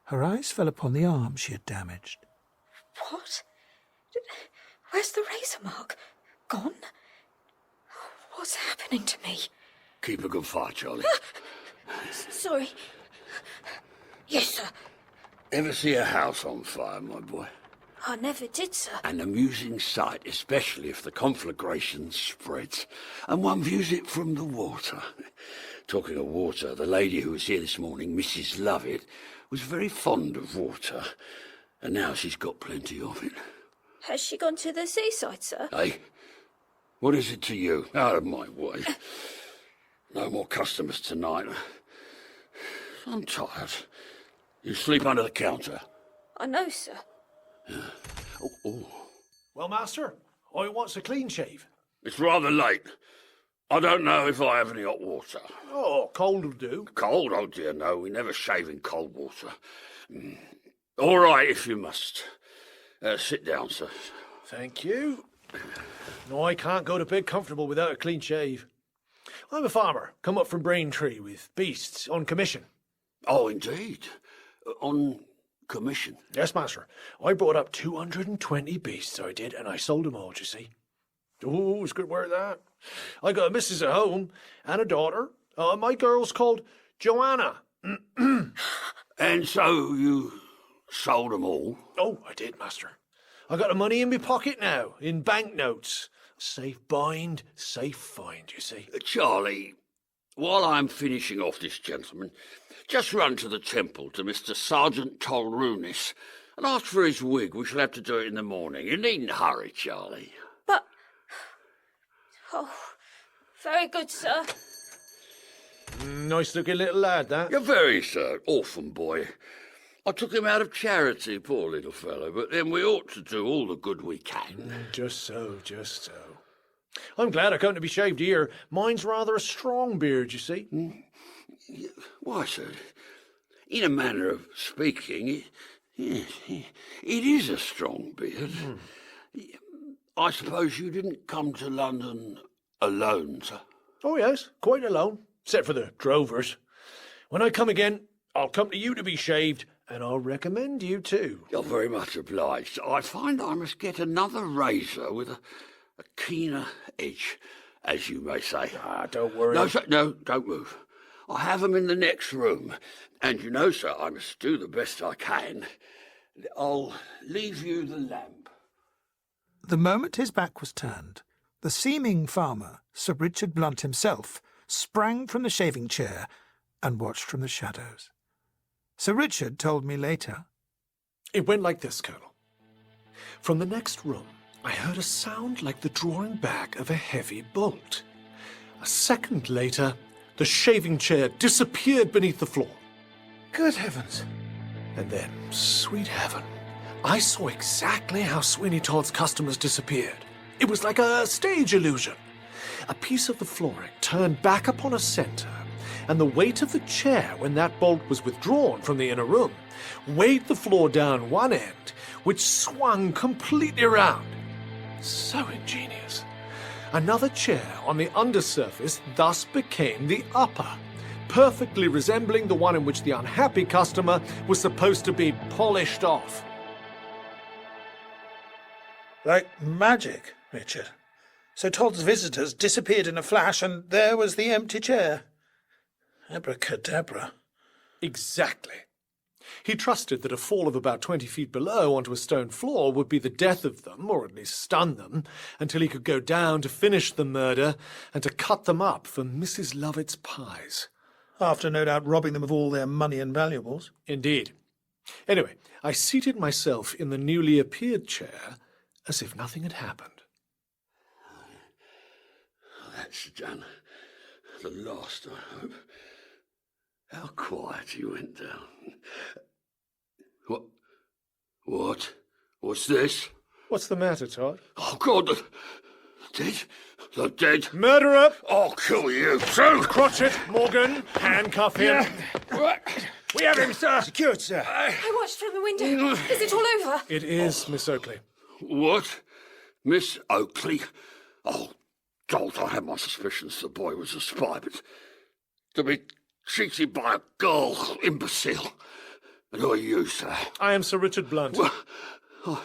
Her eyes fell upon the arm she had damaged. What? Where's the razor mark? Gone? What's happening to me? Keep a good fire, Charlie. Sorry. Yes, sir. Ever see a house on fire, my boy? I never did, sir. An amusing sight, especially if the conflagration spreads, and one views it from the water. Talking of water, the lady who was here this morning, Mrs Lovett, was very fond of water, and now she's got plenty of it. Has she gone to the seaside, sir? Hey, what is it to you? Out of my way. No more customers tonight. I'm tired. You sleep under the counter. I know, sir. Oh. Well, master, I wants a clean shave. It's rather late. I don't know if I have any hot water. Oh, cold will do. Cold? Oh, dear, no. We never shave in cold water. All right, if you must. Sit down, sir. Thank you. No, I can't go to bed comfortable without a clean shave. I'm a farmer, come up from Braintree with beasts on commission. Oh, indeed. On commission? Yes, master. I brought up 220 beasts, I did, and I sold them all, you see. Oh, it's good work, that. I got a missus at home and a daughter. My girl's called Joanna. And so you sold them all? Oh, I did, master. I got the money in my pocket now, in banknotes. Safe bind, safe find, you see. Charlie, while I'm finishing off this gentleman, just run to the temple to Mr. Sergeant Tolrunis and ask for his wig. We shall have to do it in the morning. You needn't hurry, Charlie. But... Oh, very good, sir. Nice-looking little lad, that. You're very, sir. Orphan boy. I took him out of charity, poor little fellow, but then we ought to do all the good we can. Just so, just so. I'm glad I come to be shaved here. Mine's rather a strong beard, you see. Why, sir, in a manner of speaking, it is a strong beard. I suppose you didn't come to London alone, sir? Oh, yes, quite alone, except for the drovers. When I come again, I'll come to you to be shaved, and I'll recommend you too. You're very much obliged. I find I must get another razor with a keener edge, as you may say. Ah, don't worry. No, sir, no, don't move. I have them in the next room, and you know, sir, I must do the best I can. I'll leave you the lamp. The moment his back was turned, the seeming farmer, Sir Richard Blunt himself, sprang from the shaving chair and watched from the shadows. Sir Richard told me later. It went like this, Colonel. From the next room, I heard a sound like the drawing back of a heavy bolt. A second later, the shaving chair disappeared beneath the floor. Good heavens. And then, sweet heaven, I saw exactly how Sweeney Todd's customers disappeared. It was like a stage illusion. A piece of the flooring turned back upon a centre, and the weight of the chair, when that bolt was withdrawn from the inner room, weighed the floor down one end, which swung completely round. So ingenious. Another chair on the undersurface thus became the upper, perfectly resembling the one in which the unhappy customer was supposed to be polished off. Like magic, Richard. So Todd's visitors disappeared in a flash, and there was the empty chair. Abracadabra. Exactly. He trusted that a fall of about 20 feet below onto a stone floor would be the death of them, or at least stun them, until he could go down to finish the murder and to cut them up for Mrs. Lovett's pies. After, no doubt, robbing them of all their money and valuables. Indeed. Anyway, I seated myself in the newly appeared chair as if nothing had happened. That's done. The last, I hope. How quiet he went down. What? What's this? What's the matter, Todd? Oh, God, the dead? The dead? Murderer! I'll kill you too! Crotchet, Morgan, handcuff him. We have him, sir. Secured, sir. I watched from the window. Is it all over? It is, Miss Oakley. What? Miss Oakley? Oh, God, I had my suspicions the boy was a spy, but to be cheated by a girl, imbecile. And who are you, sir? I am Sir Richard Blunt. Well,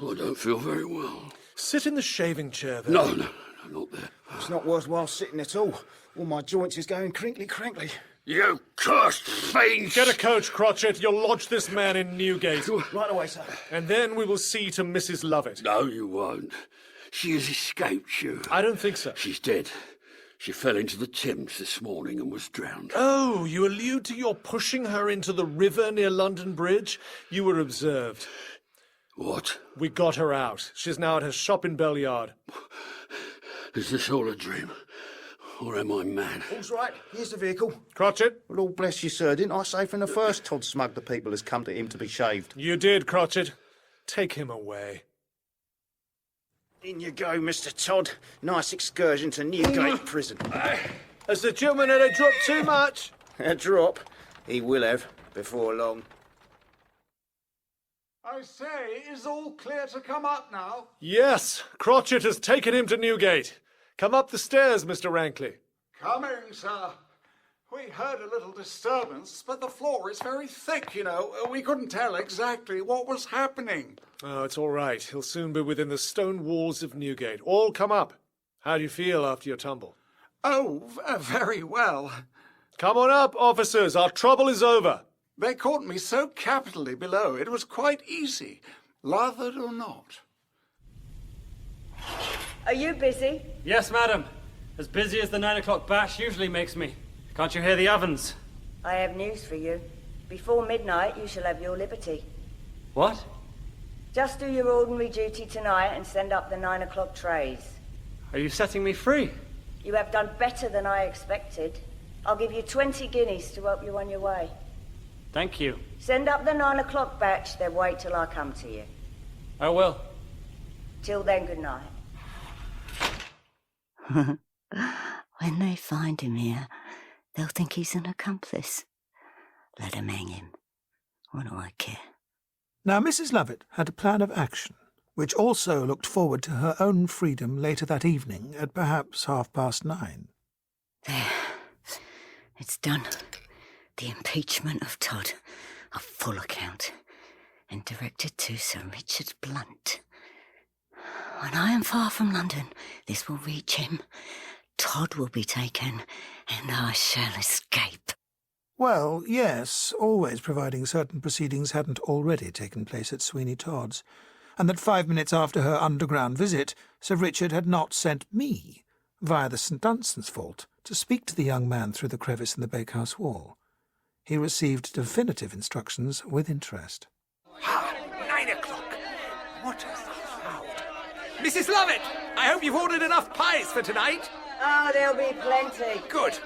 I don't feel very well. Sit in the shaving chair, then. No, not there. It's not worthwhile sitting at all. All my joints is going crinkly. You cursed fiend! Get a coach, Crotchet. You'll lodge this man in Newgate. Right away, sir. And then we will see to Mrs. Lovett. No, you won't. She has escaped you. I don't think so. She's dead. She fell into the Thames this morning and was drowned. Oh, you allude to your pushing her into the river near London Bridge? You were observed. What? We got her out. She's now at her shop in Bellyard. Is this all a dream? Or am I mad? All's right. Here's the vehicle. Crotchet? Well, all bless you, sir. Didn't I say from the first Todd smugged the people has come to him to be shaved? You did, Crotchet. Take him away. In you go, Mr. Todd. Nice excursion to Newgate Prison. Has the gentleman had a drop too much? A drop? He will have, before long. I say, is all clear to come up now? Yes, Crotchet has taken him to Newgate. Come up the stairs, Mr. Rankley. Coming, sir. We heard a little disturbance, but the floor is very thick, you know. We couldn't tell exactly what was happening. Oh, it's all right. He'll soon be within the stone walls of Newgate. All come up. How do you feel after your tumble? Oh, very well. Come on up, officers. Our trouble is over. They caught me so capitally below, it was quite easy, lathered or not. Are you busy? Yes, madam. As busy as the 9 o'clock bash usually makes me. Can't you hear the ovens? I have news for you. Before midnight, you shall have your liberty. What? Just do your ordinary duty tonight and send up the 9 o'clock trays. Are you setting me free? You have done better than I expected. I'll give you 20 guineas to help you on your way. Thank you. Send up the 9 o'clock batch, then wait till I come to you. I will. Till then, good night. When they find him here, they'll think he's an accomplice. Let him hang him. What do I care? Now, Mrs. Lovett had a plan of action, which also looked forward to her own freedom later that evening at perhaps 9:30. There. It's done. The impeachment of Todd, a full account, and directed to Sir Richard Blunt. When I am far from London, this will reach him. Todd will be taken, and I shall escape. Well, yes, always providing certain proceedings hadn't already taken place at Sweeney Todd's, and that 5 minutes after her underground visit, Sir Richard had not sent me, via the St. Dunstan's vault, to speak to the young man through the crevice in the bakehouse wall. He received definitive instructions with interest. 9 o'clock. What a crowd. Mrs. Lovett, I hope you've ordered enough pies for tonight. Oh, there'll be plenty. Good.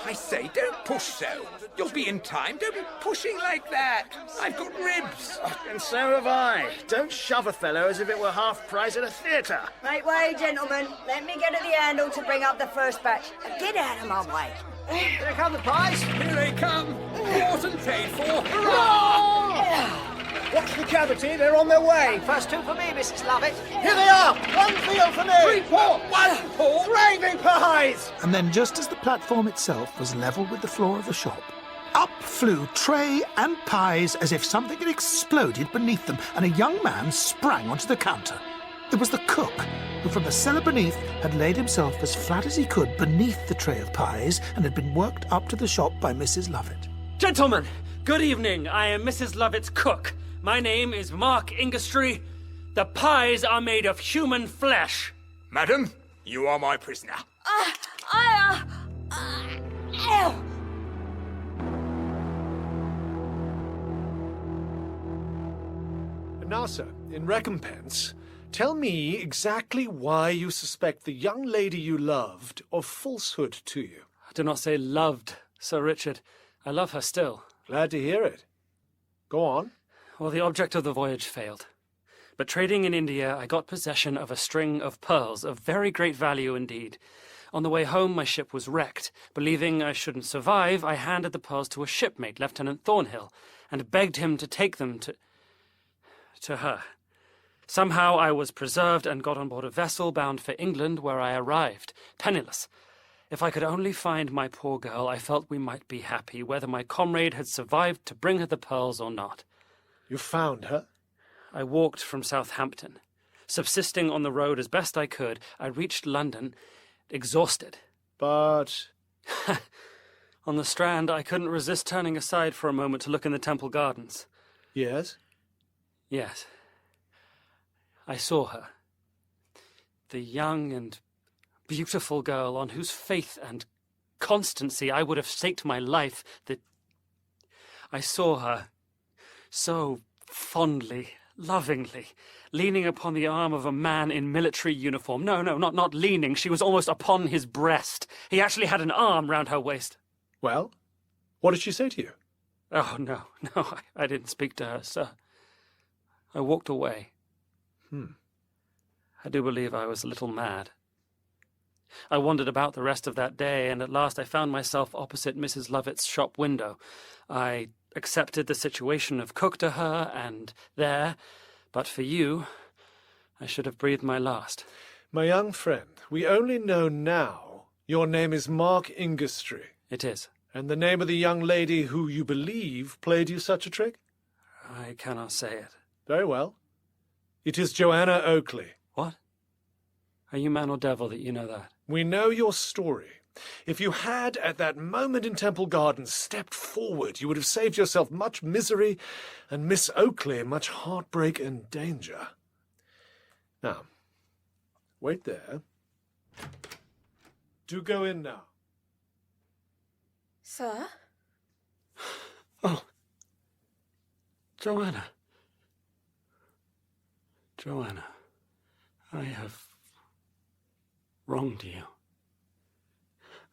I say, don't push so. You'll be in time. Don't be pushing like that. I've got ribs. And so have I. Don't shove a fellow as if it were half price at a theatre. Make way, gentlemen. Let me get at the handle to bring up the first batch. Get out of my way. Here come the pies. Here they come. Bought and paid for. Hurrah! Watch the cavity, they're on their way. First two for me, Mrs. Lovett. Here they are. One field for me. 3 pork. 1 pork. Gravy pies. And then, just as the platform itself was level with the floor of the shop, up flew tray and pies as if something had exploded beneath them, and a young man sprang onto the counter. It was the cook, who from the cellar beneath had laid himself as flat as he could beneath the tray of pies and had been worked up to the shop by Mrs. Lovett. Gentlemen, good evening. I am Mrs. Lovett's cook. My name is Mark Ingastry. The pies are made of human flesh. Madam, you are my prisoner. And now, sir, in recompense, tell me exactly why you suspect the young lady you loved of falsehood to you. I do not say loved, Sir Richard. I love her still. Glad to hear it. Go on. Well, the object of the voyage failed. But trading in India, I got possession of a string of pearls of very great value indeed. On the way home, my ship was wrecked. Believing I shouldn't survive, I handed the pearls to a shipmate, Lieutenant Thornhill, and begged him to take them to her. Somehow I was preserved and got on board a vessel bound for England, where I arrived, penniless. If I could only find my poor girl, I felt we might be happy, whether my comrade had survived to bring her the pearls or not. You found her? I walked from Southampton. Subsisting on the road as best I could, I reached London, exhausted. But... On the Strand, I couldn't resist turning aside for a moment to look in the Temple Gardens. Yes? Yes. I saw her. The young and beautiful girl on whose faith and constancy I would have staked my life. I saw her so fondly, lovingly, leaning upon the arm of a man in military uniform. No, not leaning. She was almost upon his breast. He actually had an arm round her waist. Well, what did she say to you? Oh, no, I didn't speak to her, sir. I walked away. I do believe I was a little mad. I wandered about the rest of that day, and at last I found myself opposite Mrs. Lovett's shop window. I accepted the situation of cook to her, and there, but for you, I should have breathed my last. My young friend, we only know now your name is Mark Ingestry. It is. And the name of the young lady who you believe played you such a trick? I cannot say it. Very well. It is Joanna Oakley. What? Are you man or devil that you know that? We know your story. If you had, at that moment in Temple Gardens, stepped forward, you would have saved yourself much misery and Miss Oakley much heartbreak and danger. Now, wait there. Do go in now. Sir? Oh. Joanna. Joanna, I have wronged you.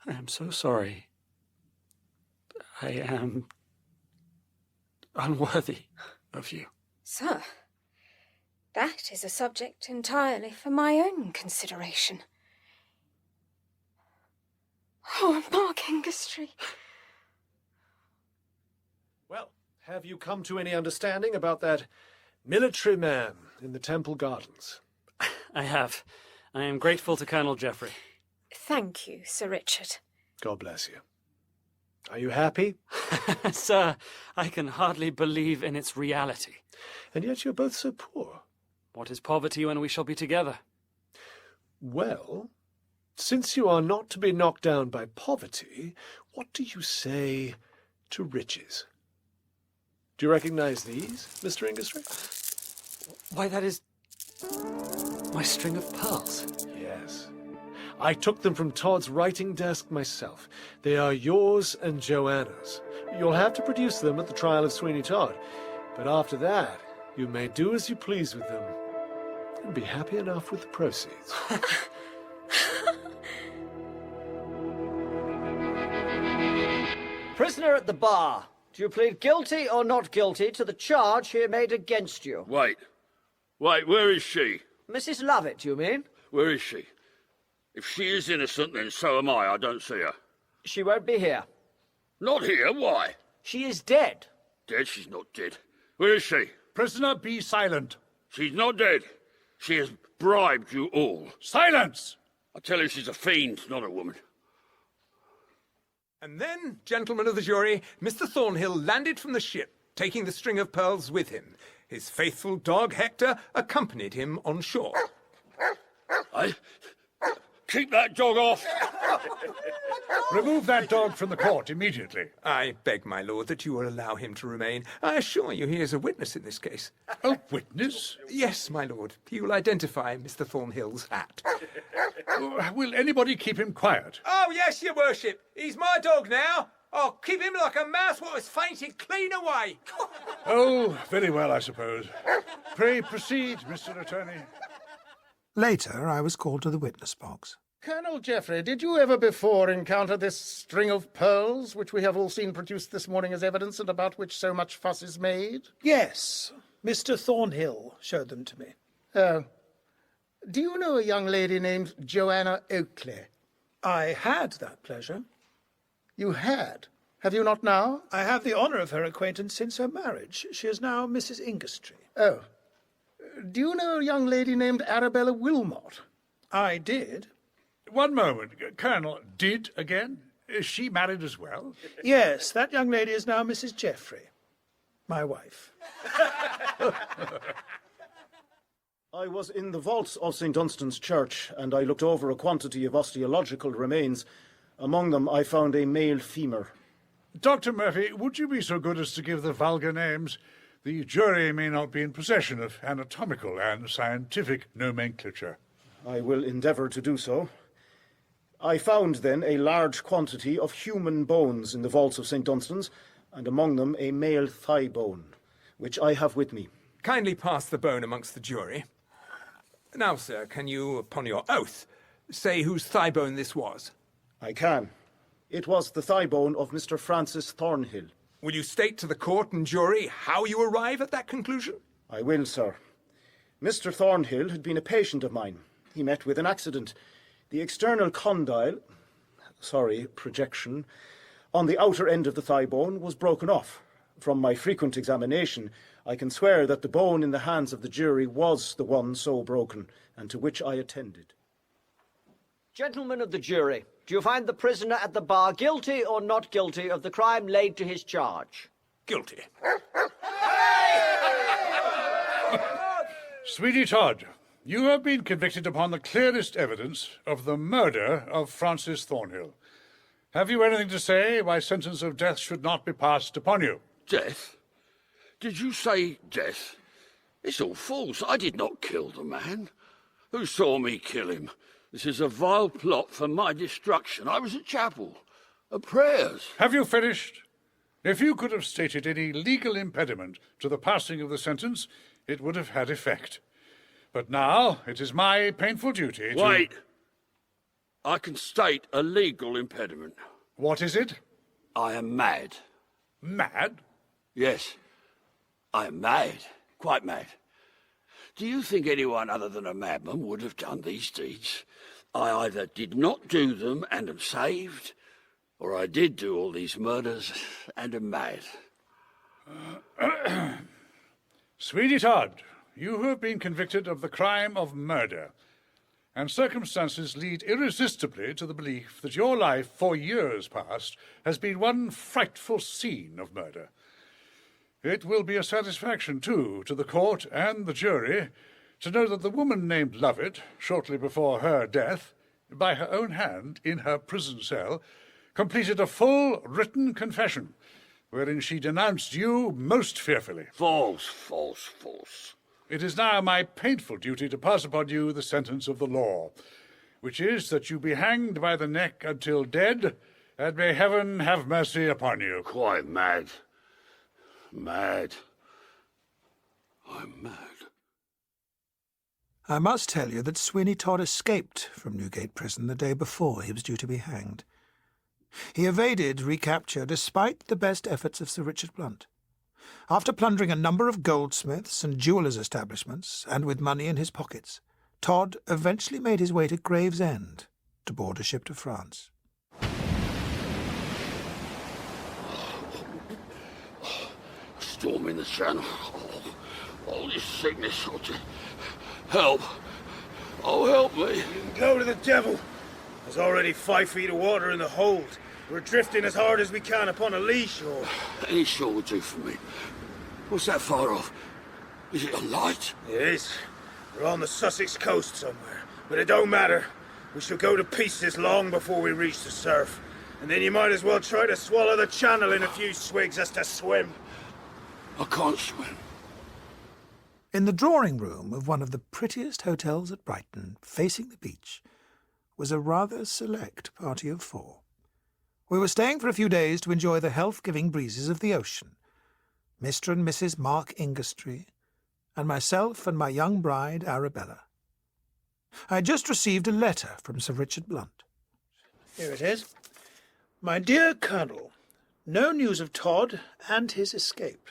I am so sorry. I am unworthy of you. Sir, that is a subject entirely for my own consideration. Oh, Mark Ingestry. Well, have you come to any understanding about that military man in the Temple Gardens? I have. I am grateful to Colonel Geoffrey. Thank you, Sir Richard. God bless you. Are you happy? Sir, I can hardly believe in its reality. And yet you're both so poor. What is poverty when we shall be together? Well, since you are not to be knocked down by poverty, what do you say to riches? Do you recognize these, Mr. Ingestry? Why, that is my string of pearls. Yes. I took them from Todd's writing desk myself. They are yours and Joanna's. You'll have to produce them at the trial of Sweeney Todd. But after that, you may do as you please with them and be happy enough with the proceeds. Prisoner at the bar, do you plead guilty or not guilty to the charge here made against you? Wait, where is she? Mrs. Lovett, you mean? Where is she? If she is innocent, then so am I. I don't see her. She won't be here. Not here? Why? She is dead. Dead? She's not dead. Where is she? Prisoner, be silent. She's not dead. She has bribed you all. Silence! I tell you, she's a fiend, not a woman. And then, gentlemen of the jury, Mr. Thornhill landed from the ship, taking the string of pearls with him. His faithful dog, Hector, accompanied him on shore. Keep that dog off! Remove that dog from the court immediately. I beg, my lord, that you will allow him to remain. I assure you he is a witness in this case. A witness? Yes, my lord. He will identify Mr. Thornhill's hat. Will anybody keep him quiet? Oh, yes, your worship. He's my dog now. I'll keep him like a mouse what has fainted clean away. Oh, very well, I suppose. Pray proceed, Mr. Attorney. Later, I was called to the witness box. Colonel Geoffrey, did you ever before encounter this string of pearls, which we have all seen produced this morning as evidence and about which so much fuss is made? Yes. Mr. Thornhill showed them to me. Oh. Do you know a young lady named Joanna Oakley? I had that pleasure. You had? Have you not now? I have the honour of her acquaintance since her marriage. She is now Mrs. Ingestry. Oh. Do you know a young lady named Arabella Wilmot? I did. One moment. Colonel, did again? Is she married as well? Yes, that young lady is now Mrs. Geoffrey, my wife. I was in the vaults of St. Dunstan's Church, and I looked over a quantity of osteological remains. Among them I found a male femur. Dr. Murphy, would you be so good as to give the vulgar names? The jury may not be in possession of anatomical and scientific nomenclature. I will endeavour to do so. I found, then, a large quantity of human bones in the vaults of St. Dunstan's, and among them a male thigh bone, which I have with me. Kindly pass the bone amongst the jury. Now, sir, can you, upon your oath, say whose thigh bone this was? I can. It was the thigh bone of Mr. Francis Thornhill. Will you state to the court and jury how you arrive at that conclusion? I will, sir. Mr. Thornhill had been a patient of mine. He met with an accident. The external projection, on the outer end of the thigh bone was broken off. From my frequent examination, I can swear that the bone in the hands of the jury was the one so broken, and to which I attended. Gentlemen of the jury, do you find the prisoner at the bar guilty or not guilty of the crime laid to his charge? Guilty. Sweeney Todd, you have been convicted upon the clearest evidence of the murder of Francis Thornhill. Have you anything to say why sentence of death should not be passed upon you? Death? Did you say death? It's all false. I did not kill the man. Who saw me kill him? This is a vile plot for my destruction. I was at chapel. At prayers. Have you finished? If you could have stated any legal impediment to the passing of the sentence, it would have had effect. But now it is my painful duty to... Wait. I can state a legal impediment. What is it? I am mad. Mad? Yes. I am mad. Quite mad. Do you think anyone other than a madman would have done these deeds? I either did not do them and am saved, or I did do all these murders and am mad. Sweeney Todd, you have been convicted of the crime of murder, and circumstances lead irresistibly to the belief that your life for years past has been one frightful scene of murder. It will be a satisfaction, too, to the court and the jury to know that the woman named Lovett, shortly before her death, by her own hand, in her prison cell, completed a full written confession, wherein she denounced you most fearfully. False, false, false. It is now my painful duty to pass upon you the sentence of the law, which is that you be hanged by the neck until dead, and may heaven have mercy upon you. Quite mad. Mad. I'm mad. I must tell you that Sweeney Todd escaped from Newgate Prison the day before he was due to be hanged. He evaded recapture despite the best efforts of Sir Richard Blunt. After plundering a number of goldsmiths and jewellers' establishments, and with money in his pockets, Todd eventually made his way to Gravesend to board a ship to France. Storm in the channel. Oh, this sickness. Help. Oh, help me. You can go to the devil. There's already 5 feet of water in the hold. We're drifting as hard as we can upon a lee shore. Any shore will do for me. What's that far off? Is it a light? It is. We're on the Sussex coast somewhere. But it don't matter. We shall go to pieces long before we reach the surf. And then you might as well try to swallow the channel in a few swigs as to swim. I can't swim. In the drawing room of one of the prettiest hotels at Brighton, facing the beach, was a rather select party of 4. We were staying for a few days to enjoy the health-giving breezes of the ocean. Mr. and Mrs. Mark Ingestree, and myself and my young bride, Arabella. I had just received a letter from Sir Richard Blunt. Here it is. My dear Colonel, no news of Todd and his escape.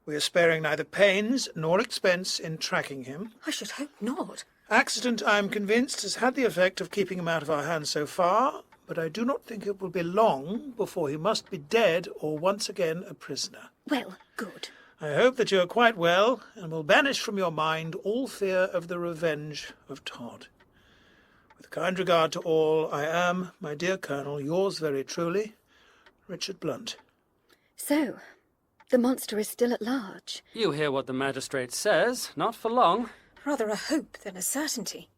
We are sparing neither pains nor expense in tracking him. I should hope not. Accident, I am convinced, has had the effect of keeping him out of our hands so far, but I do not think it will be long before he must be dead or once again a prisoner. Well, good. I hope that you are quite well and will banish from your mind all fear of the revenge of Todd. With kind regard to all, I am, my dear Colonel, yours very truly, Richard Blunt. So, the monster is still at large. You hear what the magistrate says. Not for long. Rather a hope than a certainty.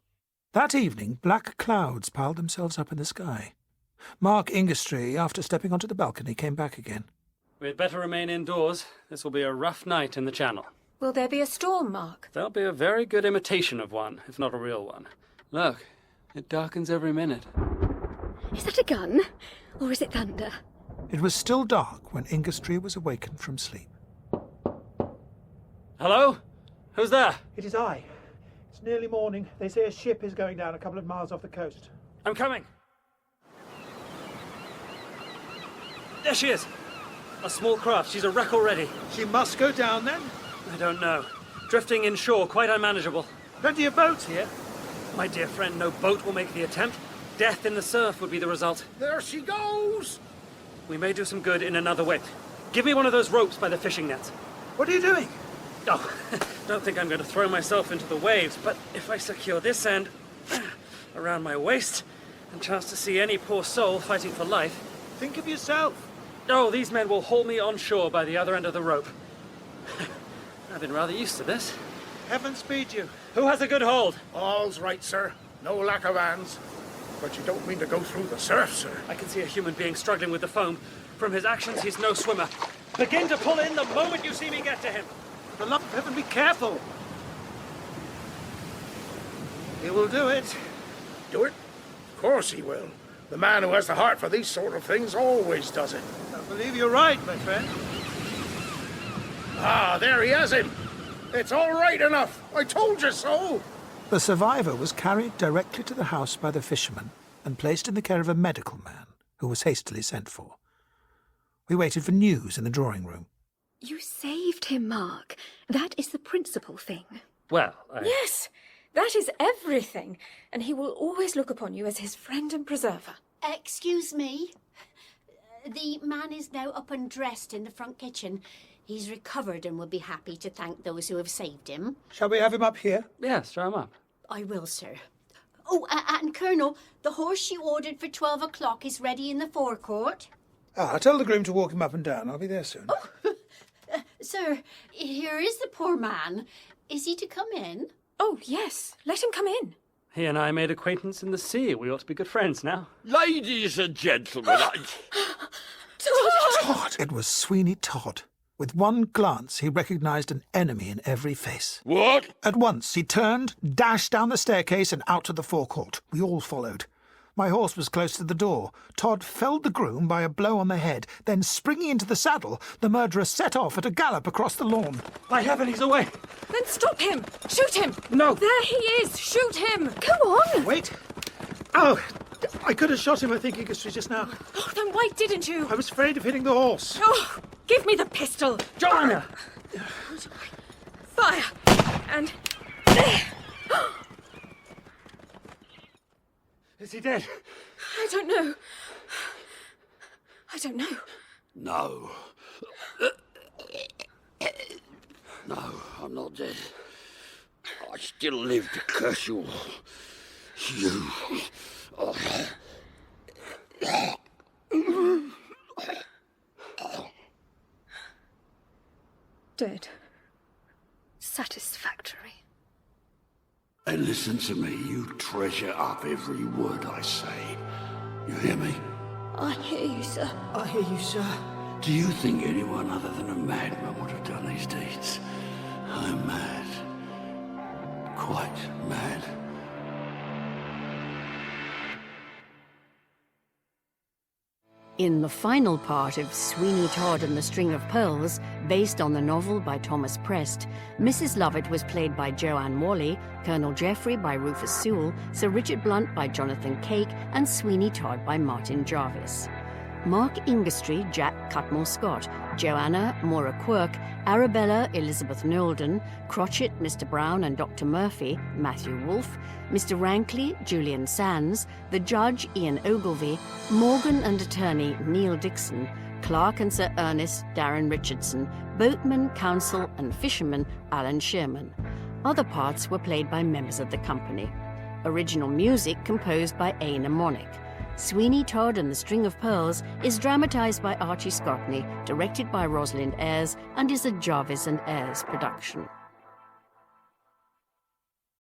That evening, black clouds piled themselves up in the sky. Mark Ingestree, after stepping onto the balcony, came back again. We'd better remain indoors. This will be a rough night in the Channel. Will there be a storm, Mark? There'll be a very good imitation of one, if not a real one. Look, it darkens every minute. Is that a gun? Or is it thunder? It was still dark when Ingestree was awakened from sleep. Hello? Who's there? It is I. It's nearly morning. They say a ship is going down a couple of miles off the coast. I'm coming. There she is. A small craft. She's a wreck already. She must go down, then? I don't know. Drifting inshore, quite unmanageable. Plenty of boats here. My dear friend, no boat will make the attempt. Death in the surf would be the result. There she goes! We may do some good in another way. Give me one of those ropes by the fishing nets. What are you doing? Oh, don't think I'm going to throw myself into the waves, but if I secure this end around my waist and chance to see any poor soul fighting for life... Think of yourself. Oh, these men will haul me on shore by the other end of the rope. I've been rather used to this. Heaven speed you. Who has a good hold? All's right, sir. No lack of hands. But you don't mean to go through the surf, sir. I can see a human being struggling with the foam. From his actions, he's no swimmer. Begin to pull in the moment you see me get to him. For the love of heaven, be careful. He will do it. Do it? Of course he will. The man who has the heart for these sort of things always does it. I believe you're right, my friend. Ah, there he has him. It's all right enough. I told you so. The survivor was carried directly to the house by the fisherman and placed in the care of a medical man who was hastily sent for. We waited for news in the drawing room. You saved him, Mark. That is the principal thing. Well, Yes, that is everything. And he will always look upon you as his friend and preserver. Excuse me. The man is now up and dressed in the front kitchen. He's recovered and will be happy to thank those who have saved him. Shall we have him up here? Yes, throw him up. I will, sir. Oh, and Colonel, the horse you ordered for 12 o'clock is ready in the forecourt. Ah, tell the groom to walk him up and down. I'll be there soon. Sir, here is the poor man. Is he to come in? Oh, yes. Let him come in. He and I made acquaintance in the sea. We ought to be good friends now. Ladies and gentlemen, Todd! It was Sweeney Todd. With one glance, he recognised an enemy in every face. What? At once, he turned, dashed down the staircase and out to the forecourt. We all followed. My horse was close to the door. Todd felled the groom by a blow on the head. Then, springing into the saddle, the murderer set off at a gallop across the lawn. By heaven, he's away! Then stop him! Shoot him! No! There he is! Shoot him! Go on! Wait. Oh, I could have shot him, I think, History, just now. Oh, then why didn't you? I was afraid of hitting the horse. Oh, give me the pistol! Joanna! Fire! And... there! Is he dead? I don't know. I don't know. No. No, I'm not dead. I still live to curse you all. You. Dead. Satisfactory. And listen to me, you treasure up every word I say. You hear me? I hear you, sir. I hear you, sir. Do you think anyone other than a madman would have done these deeds? I'm mad. Quite mad. In the final part of Sweeney Todd and the String of Pearls, based on the novel by Thomas Prest, Mrs Lovett was played by Joanne Whalley, Colonel Geoffrey by Rufus Sewell, Sir Richard Blunt by Jonathan Cake, and Sweeney Todd by Martin Jarvis. Mark Ingerstry, Jack Cutmore Scott, Joanna, Maura Quirk, Arabella, Elizabeth Nolden, Crotchet, Mr. Brown and Dr. Murphy, Matthew Wolfe, Mr. Rankley, Julian Sands, the Judge, Ian Ogilvy, Morgan and Attorney, Neil Dixon, Clerk and Sir Ernest, Darren Richardson, Boatman, Counsel and Fisherman, Alan Shearman. Other parts were played by members of the company. Original music composed by A. Mnemonic. Sweeney Todd and the String of Pearls is dramatised by Archie Scotney, directed by Rosalind Ayres, and is a Jarvis and Ayres production.